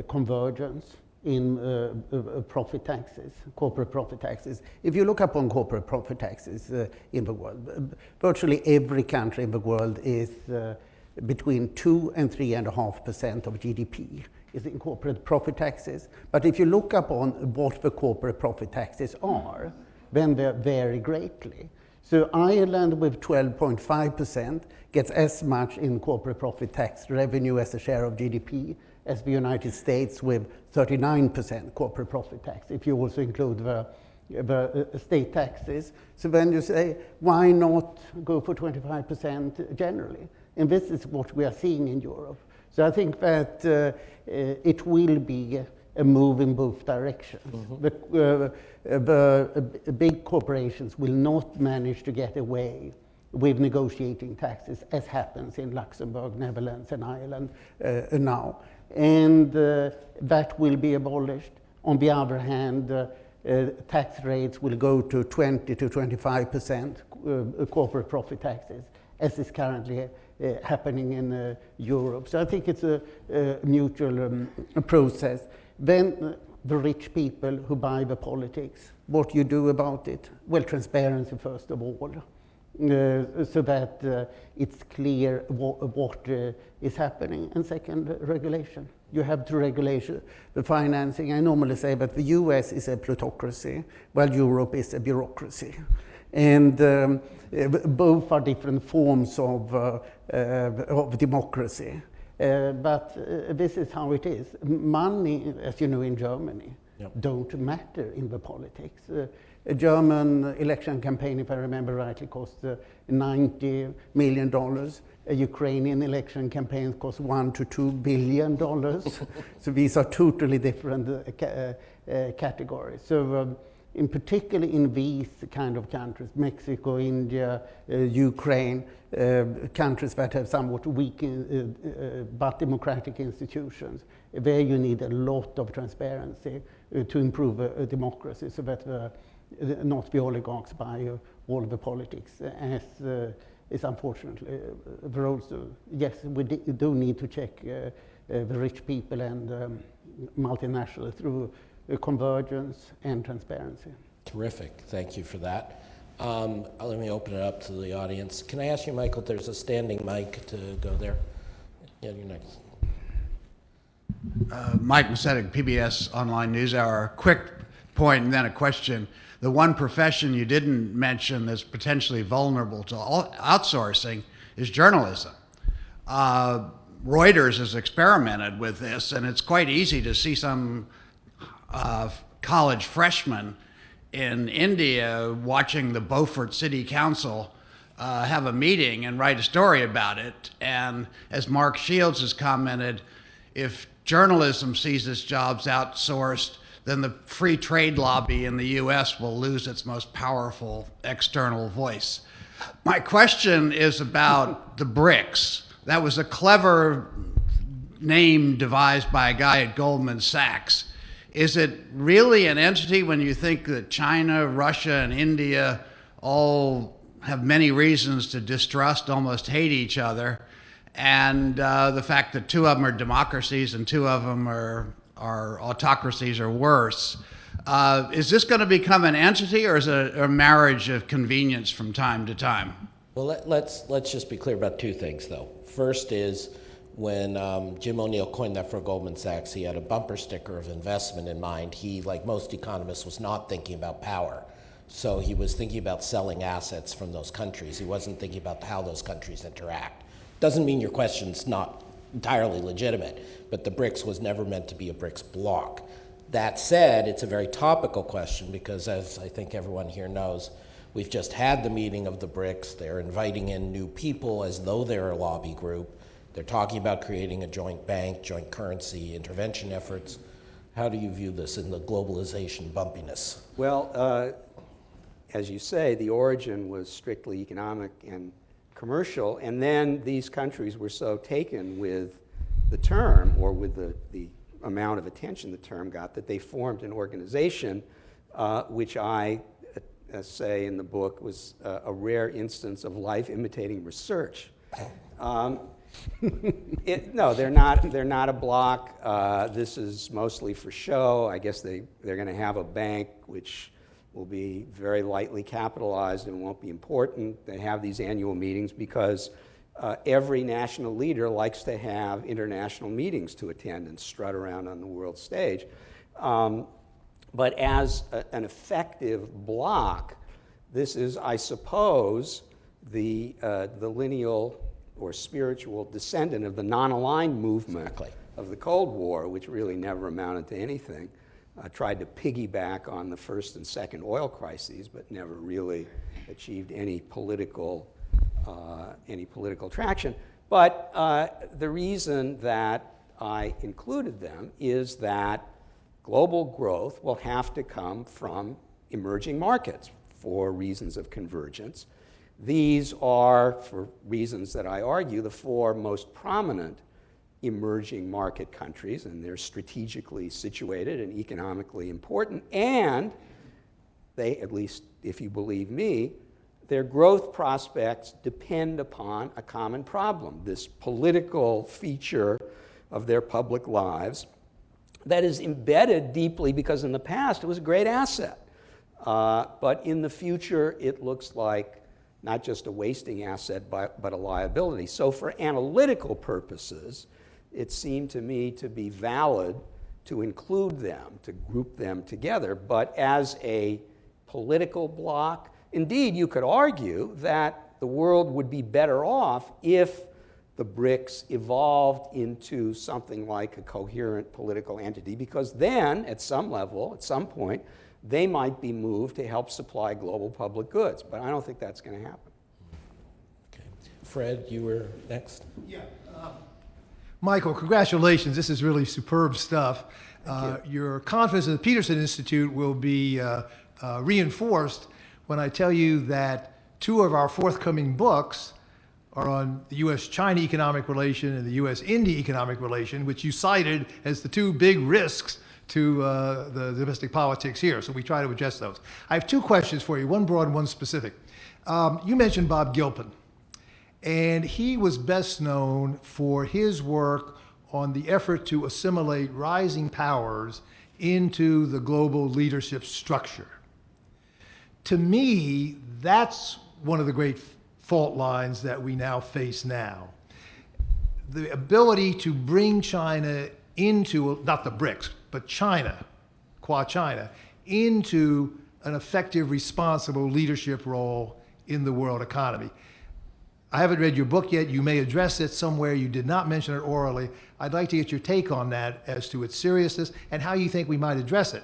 convergence in profit taxes, corporate profit taxes. If you look upon corporate profit taxes in the world, virtually every country in the world is between 2 and 3.5% of GDP is in corporate profit taxes. But if you look upon what the corporate profit taxes are, then they vary greatly. So Ireland with 12.5% gets as much in corporate profit tax revenue as a share of GDP as the United States with 39% corporate profit tax, if you also include the state taxes. So then you say, why not go for 25% generally? And this is what we are seeing in Europe. So I think that it will be a move in both directions. Mm-hmm. The big corporations will not manage to get away with negotiating taxes, as happens in Luxembourg, Netherlands, and Ireland now. And that will be abolished. On the other hand, tax rates will go to 20 to 25% corporate profit taxes, as is currently happening in Europe. So I think it's a mutual process. Then the rich people who buy the politics, what you do about it? Well, transparency first of all, so that it's clear what is happening. And second, regulation. You have to regulate the financing. I normally say that the US is a plutocracy, while Europe is a bureaucracy. And both are different forms of democracy. But this is how it is. Money, as you know, in Germany, don't matter in the politics. A German election campaign, if I remember rightly, cost $90 million. A Ukrainian election campaign costs $1 to $2 billion. So these are totally different categories. So in particular in these kind of countries, Mexico, India, Ukraine, countries that have somewhat weak but democratic institutions, there you need a lot of transparency to improve democracy, so that not the oligarchs buy all of the politics, as is unfortunately the road. So yes, we do need to check the rich people and multinationals through convergence and transparency. Terrific. Thank you for that. Let me open it up to the audience. Can I ask you, Michael, there's a standing mic to go there? Yeah, you're next. Mike Macetic, PBS Online NewsHour. Quick point and then a question. The one profession you didn't mention that's potentially vulnerable to outsourcing is journalism. Reuters has experimented with this, and it's quite easy to see some college freshmen in India watching the Beaufort City Council have a meeting and write a story about it. And as Mark Shields has commented, if journalism sees its jobs outsourced, then the free trade lobby in the US will lose its most powerful external voice. My question is about the BRICS. That was a clever name devised by a guy at Goldman Sachs. Is it really an entity when you think that China, Russia, and India all have many reasons to distrust, almost hate each other, and the fact that two of them are democracies and two of them are autocracies or worse? Is this going to become an entity, or is it a marriage of convenience from time to time? Well, let's just be clear about two things, though. First is, when Jim O'Neill coined that for Goldman Sachs, he had a bumper sticker of investment in mind. He, like most economists, was not thinking about power. So he was thinking about selling assets from those countries. He wasn't thinking about how those countries interact. Doesn't mean your question's not entirely legitimate, but the BRICS was never meant to be a BRICS bloc. That said, it's a very topical question because, as I think everyone here knows, we've just had the meeting of the BRICS. They're inviting in new people as though they're a lobby group. They're talking about creating a joint bank, joint currency, intervention efforts. How do you view this in the globalization bumpiness? Well, as you say, the origin was strictly economic and commercial, and then these countries were so taken with the term, or with the amount of attention the term got, that they formed an organization, which I say in the book was a rare instance of life imitating research. No, they're not a bloc. This is mostly for show. I guess they're going to have a bank which will be very lightly capitalized and won't be important. They have these annual meetings because every national leader likes to have international meetings to attend and strut around on the world stage. But as an effective bloc, this is, I suppose, the lineal or spiritual descendant of the non-aligned movement of the Cold War, which really never amounted to anything. Tried to piggyback on the first and second oil crises, but never really achieved any political traction. But the reason that I included them is that global growth will have to come from emerging markets for reasons of convergence. These are, for reasons that I argue, the four most prominent emerging market countries, and they're strategically situated and economically important, and they, at least if you believe me, their growth prospects depend upon a common problem, this political feature of their public lives that is embedded deeply because in the past it was a great asset. But in the future it looks like not just a wasting asset, but a liability. So for analytical purposes, it seemed to me to be valid to include them, to group them together. But as a political bloc, indeed, you could argue that the world would be better off if the BRICS evolved into something like a coherent political entity, because then, at some level, at some point, they might be moved to help supply global public goods. But I don't think that's going to happen. Okay. Fred, you were next. Yeah. Michael, congratulations. This is really superb stuff. Your confidence in the Peterson Institute will be reinforced when I tell you that 2 of our forthcoming books are on the U.S.-China economic relation and the U.S.-India economic relation, which you cited as the 2 big risks to the domestic politics here. So we try to address those. I have 2 questions for you, one broad and one specific. You mentioned Bob Gilpin, and he was best known for his work on the effort to assimilate rising powers into the global leadership structure. To me, that's one of the great fault lines that we now face now. The ability to bring China into, not the BRICS, but China, qua China, into an effective, responsible leadership role in the world economy. I haven't read your book yet. You may address it somewhere. You did not mention it orally. I'd like to get your take on that as to its seriousness and how you think we might address it.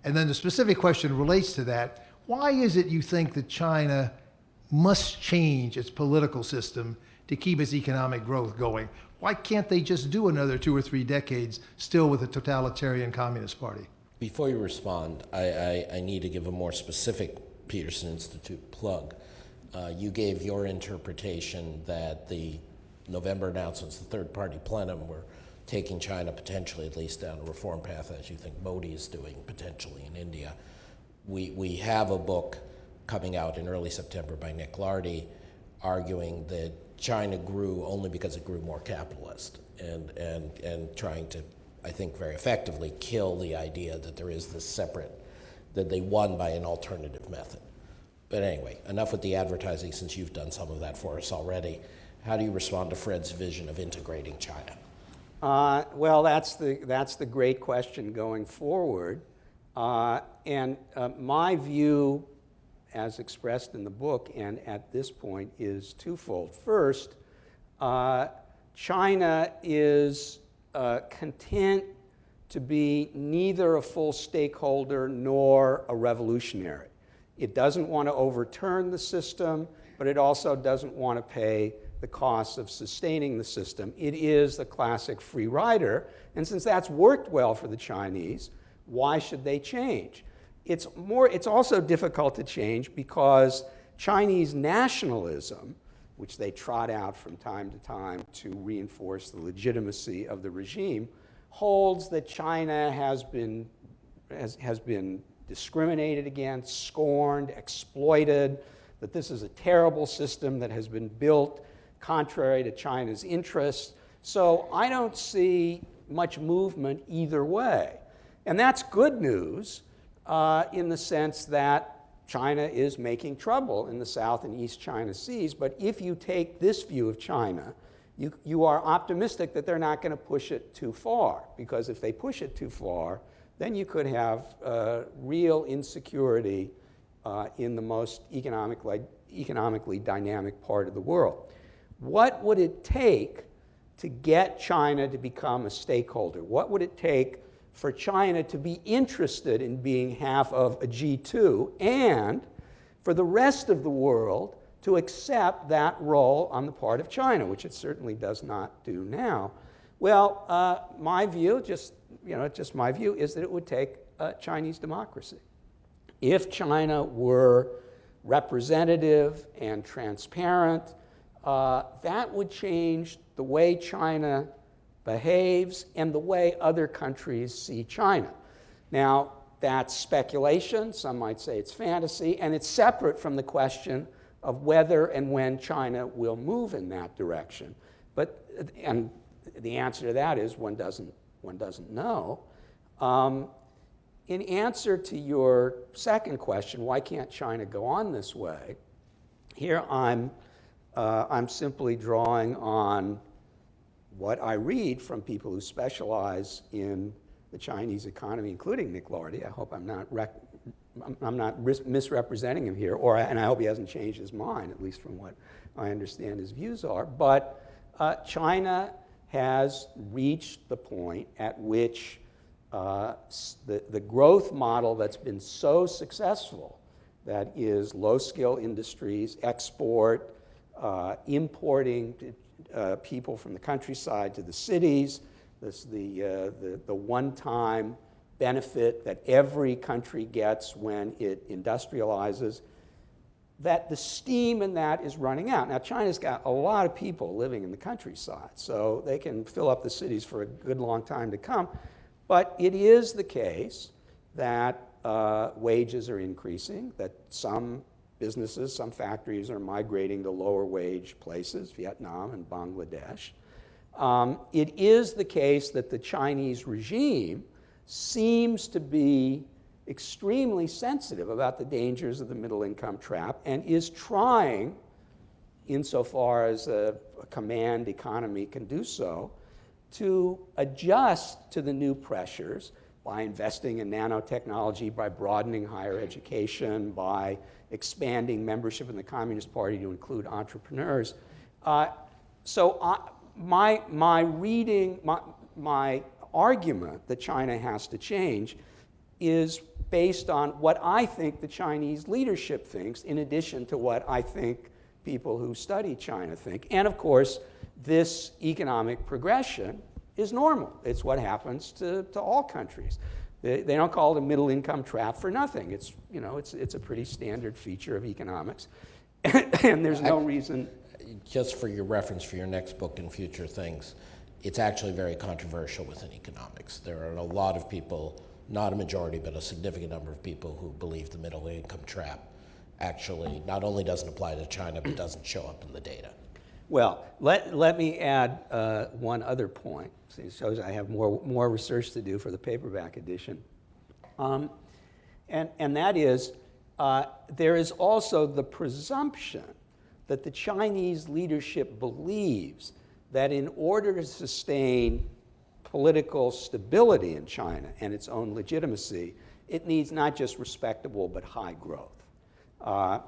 And then the specific question relates to that. Why is it you think that China must change its political system to keep its economic growth going? Why can't they just do another 2 or 3 decades still with a totalitarian communist party? Before you respond, I need to give a more specific Peterson Institute plug. You gave your interpretation that the November announcements, the third-party plenum, were taking China potentially at least down a reform path, as you think Modi is doing potentially in India. We have a book coming out in early September by Nick Lardy arguing that China grew only because it grew more capitalist and trying to, I think very effectively, kill the idea that there is this separate, that they won by an alternative method. But anyway, enough with the advertising since you've done some of that for us already. How do you respond to Fred's vision of integrating China? Well, that's the great question going forward. And my view, as expressed in the book and at this point, is twofold. First, China is content to be neither a full stakeholder nor a revolutionary. It doesn't want to overturn the system, but it also doesn't want to pay the costs of sustaining the system. It is the classic free rider, and since that's worked well for the Chinese, why should they change? It's also difficult to change because Chinese nationalism, which they trot out from time to time to reinforce the legitimacy of the regime, holds that China has been discriminated against, scorned, exploited, that this is a terrible system that has been built contrary to China's interests. So I don't see much movement either way. And that's good news in the sense that China is making trouble in the South and East China Seas. But if you take this view of China, you are optimistic that they're not going to push it too far, because if they push it too far, then you could have real insecurity in the most economically dynamic part of the world. What would it take to get China to become a stakeholder? What would it take for China to be interested in being half of a G2 and for the rest of the world to accept that role on the part of China, which it certainly does not do now? Well, my view, just my view, is that it would take Chinese democracy. If China were representative and transparent, that would change the way China behaves and the way other countries see China. Now, that's speculation. Some might say it's fantasy, and it's separate from the question of whether and when China will move in that direction. And the answer to that is one doesn't know. In answer to your second question, why can't China go on this way? Here I'm simply drawing on what I read from people who specialize in the Chinese economy, including Nick Lardy, I hope I'm not misrepresenting him here, and I hope he hasn't changed his mind, at least from what I understand his views are, but China has reached the point at which the growth model that's been so successful, that is low-skill industries, export, importing people from the countryside to the cities, the one-time benefit that every country gets when it industrializes, that the steam in that is running out. Now, China's got a lot of people living in the countryside, so they can fill up the cities for a good long time to come. But it is the case that wages are increasing, that some businesses, some factories are migrating to lower wage places, Vietnam and Bangladesh. It is the case that the Chinese regime seems to be extremely sensitive about the dangers of the middle income trap and is trying, insofar as a command economy can do so, to adjust to the new pressures by investing in nanotechnology, by broadening higher education, by expanding membership in the Communist Party to include entrepreneurs. My argument that China has to change is based on what I think the Chinese leadership thinks, in addition to what I think people who study China think. And of course, this economic progression is normal. It's what happens to all countries. They don't call it a middle income trap for nothing. It's, you know, it's a pretty standard feature of economics. And there's no reason. Just for your reference for your next book and future things, it's actually very controversial within economics. There are a lot of people, not a majority, but a significant number of people who believe the middle income trap actually not only doesn't apply to China, but doesn't show up in the data. Well, let me add one other point. So it shows I have more research to do for the paperback edition. And that is, there is also the presumption that the Chinese leadership believes that in order to sustain political stability in China and its own legitimacy, it needs not just respectable but high growth.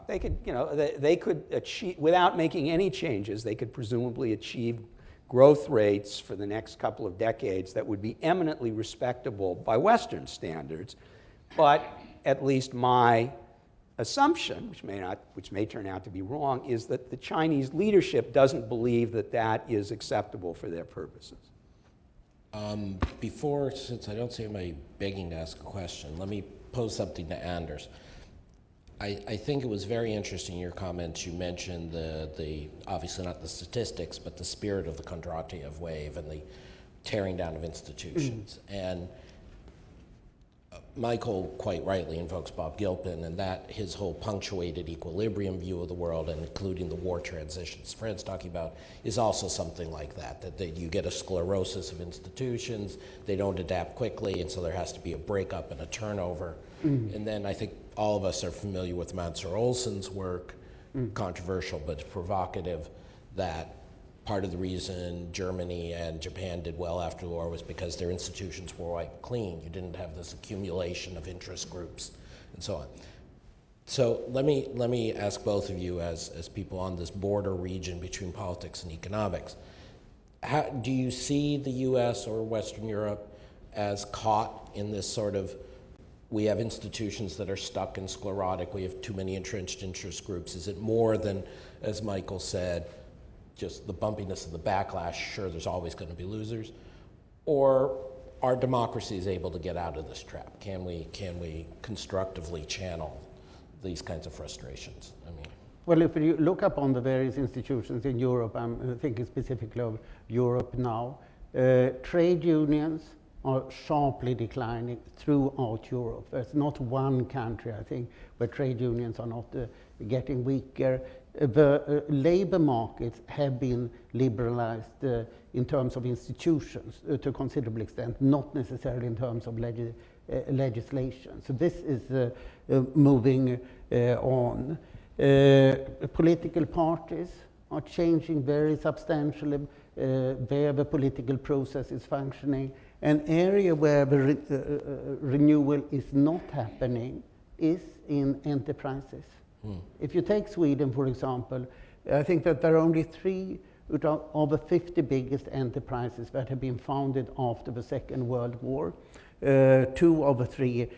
They could achieve, without making any changes, they could presumably achieve growth rates for the next couple of decades that would be eminently respectable by Western standards. But at least my assumption, which may turn out to be wrong, is that the Chinese leadership doesn't believe that that is acceptable for their purposes. Since I don't see anybody begging to ask a question, let me pose something to Anders. I think it was very interesting in your comments. You mentioned the obviously not the statistics, but the spirit of the Kondratiev wave and the tearing down of institutions. And Michael quite rightly invokes Bob Gilpin, and that his whole punctuated equilibrium view of the world, and including the war transitions Fred's talking about, is also something like that you get a sclerosis of institutions, they don't adapt quickly, and so there has to be a breakup and a turnover. And then I think all of us are familiar with Mansur Olson's work, controversial but provocative, that part of the reason Germany and Japan did well after the war was because their institutions were wiped clean. You didn't have this accumulation of interest groups and so on. So let me ask both of you as people on this border region between politics and economics, do you see the US or Western Europe as caught in this sort of, we have institutions that are stuck and sclerotic, we have too many entrenched interest groups? Is it more than, as Michael said, just the bumpiness of the backlash? Sure, there's always going to be losers. Or are democracies able to get out of this trap? Can we constructively channel these kinds of frustrations? I mean, well, if you look upon the various institutions in Europe, I'm thinking specifically of Europe now, trade unions are sharply declining throughout Europe. There's not one country, I think, where trade unions are not getting weaker. The labor markets have been liberalized in terms of institutions to a considerable extent, not necessarily in terms of legislation. So this is moving on. Political parties are changing very substantially. where the political process is functioning. An area where the renewal is not happening is in enterprises. If you take Sweden, for example, I think that there are only 3 of the 50 biggest enterprises that have been founded after the Second World War. 2 of the 3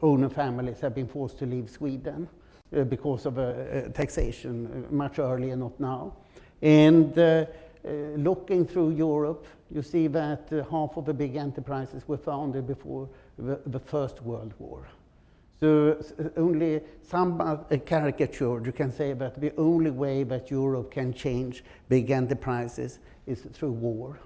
owner families have been forced to leave Sweden because of taxation much earlier, not now. And looking through Europe, you see that half of the big enterprises were founded before the First World War. So only some caricatured, you can say that the only way that Europe can change big enterprises is through war.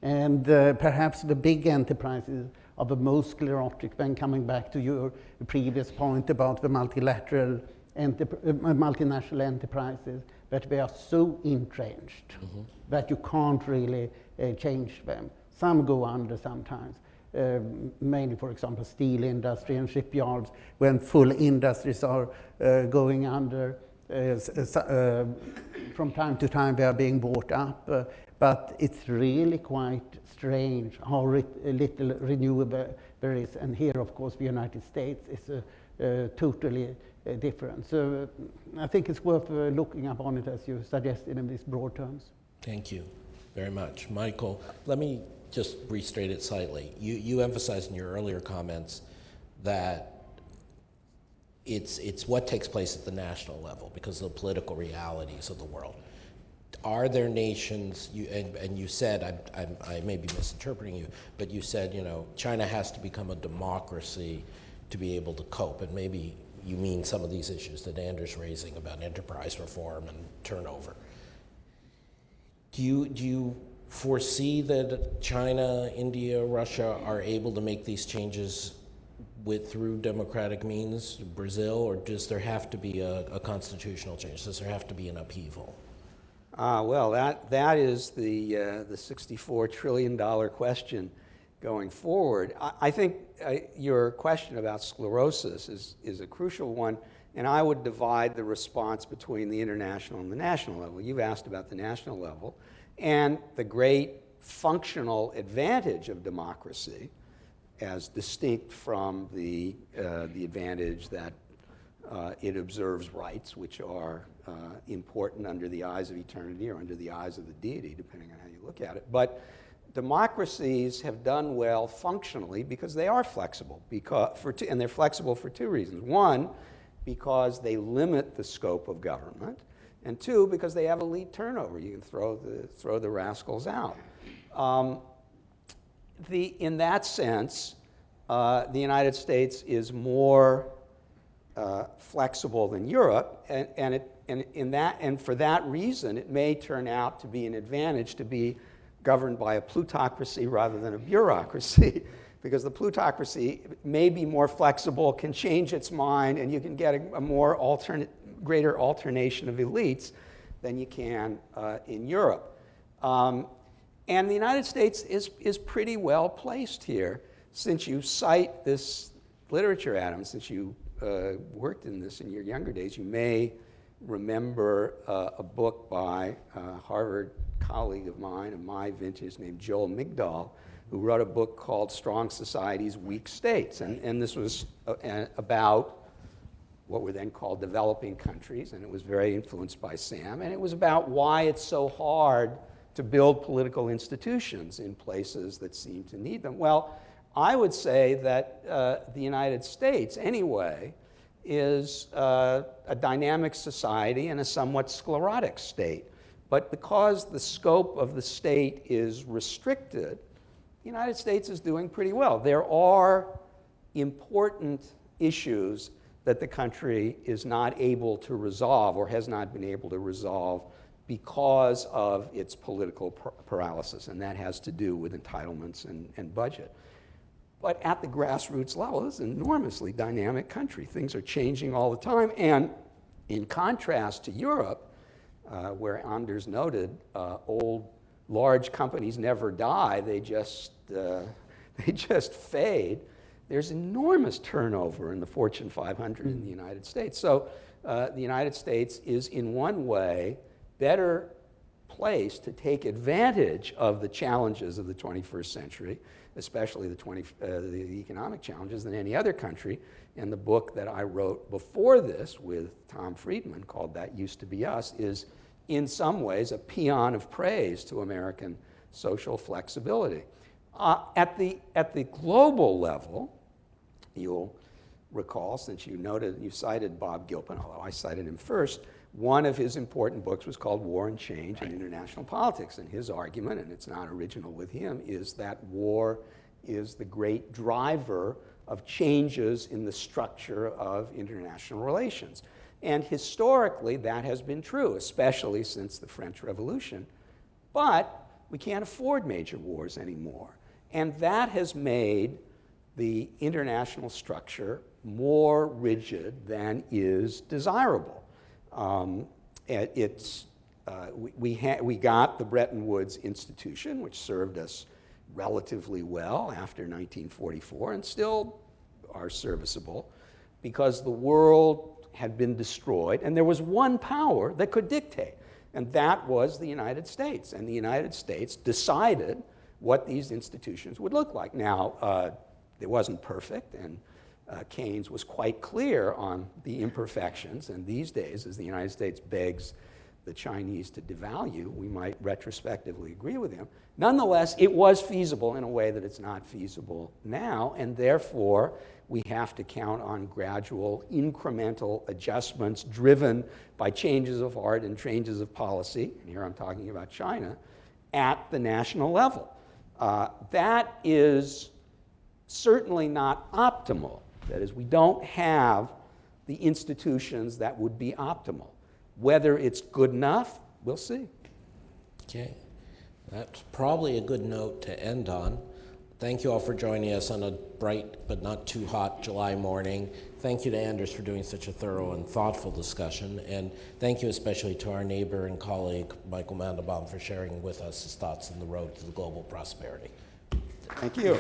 And perhaps the big enterprises are the most sclerotic. Then coming back to your previous point about the multilateral multinational enterprises, that they are so entrenched that you can't really change them. Some go under sometimes. Mainly, for example, steel industry and shipyards, when full industries are going under. From time to time they are being bought up, but it's really quite strange how little renewable there is. And here, of course, the United States is totally different. So I think it's worth looking upon it as you suggested in these broad terms. Thank you very much. Michael, let me just restate it slightly. You emphasized in your earlier comments that it's what takes place at the national level because of the political realities of the world. Are there nations, and you said, I may be misinterpreting you, but you said, China has to become a democracy to be able to cope, and maybe you mean some of these issues that Anders raising about enterprise reform and turnover. Do you foresee that China, India, Russia are able to make these changes through democratic means, Brazil, or does there have to be a constitutional change? Does there have to be an upheaval? Well, that is the $64 trillion question going forward. I think your question about sclerosis is a crucial one, and I would divide the response between the international and the national level. You've asked about the national level, and the great functional advantage of democracy, as distinct from the advantage that it observes rights, which are important under the eyes of eternity or under the eyes of the deity, depending on how you look at it. But democracies have done well functionally because they are flexible, and they're flexible for 2 reasons. 1, because they limit the scope of government, and 2, because they have elite turnover. You can throw the rascals out. In that sense, the United States is more flexible than Europe, and for that reason, it may turn out to be an advantage to be governed by a plutocracy rather than a bureaucracy, because the plutocracy may be more flexible, can change its mind, and you can get a greater alternation of elites than you can in Europe. And the United States is pretty well placed here. Since you cite this literature, Adam, since you worked in this in your younger days, you may remember a book by a Harvard colleague of mine, of my vintage, named Joel Migdal, who wrote a book called Strong Societies, Weak States. And this was about what were then called developing countries, and it was very influenced by Sam. And it was about why it's so hard to build political institutions in places that seem to need them. Well, I would say that the United States, anyway, is a dynamic society and a somewhat sclerotic state. But because the scope of the state is restricted, the United States is doing pretty well. There are important issues that the country is not able to resolve or has not been able to resolve because of its political paralysis, and that has to do with entitlements and budget. But at the grassroots level, it's an enormously dynamic country. Things are changing all the time, and in contrast to Europe, where Anders noted, old large companies never die, they just fade. There's enormous turnover in the Fortune 500 in the United States. So the United States is in one way better place to take advantage of the challenges of the 21st century, especially the economic challenges, than any other country. And the book that I wrote before this with Tom Friedman, called That Used to Be Us, is in some ways a paean of praise to American social flexibility. At the global level, you'll recall, since you cited Bob Gilpin, although I cited him first, one of his important books was called War and Change in International Politics. And his argument, and it's not original with him, is that war is the great driver of changes in the structure of international relations. And historically, that has been true, especially since the French Revolution. But we can't afford major wars anymore. And that has made the international structure more rigid than is desirable. We got the Bretton Woods institution, which served us relatively well after 1944 and still are serviceable, because the world had been destroyed and there was one power that could dictate, and that was the United States. And the United States decided what these institutions would look like. Now, it wasn't perfect, and Keynes was quite clear on the imperfections, and these days, as the United States begs the Chinese to devalue, we might retrospectively agree with him. Nonetheless, it was feasible in a way that it's not feasible now, and therefore we have to count on gradual incremental adjustments driven by changes of art and changes of policy, and here I'm talking about China, at the national level. That is certainly not optimal. That is, we don't have the institutions that would be optimal. Whether it's good enough, we'll see. Okay. That's probably a good note to end on. Thank you all for joining us on a bright but not too hot July morning. Thank you to Anders for doing such a thorough and thoughtful discussion. And thank you especially to our neighbor and colleague, Michael Mandelbaum, for sharing with us his thoughts on the road to global prosperity. Thank you.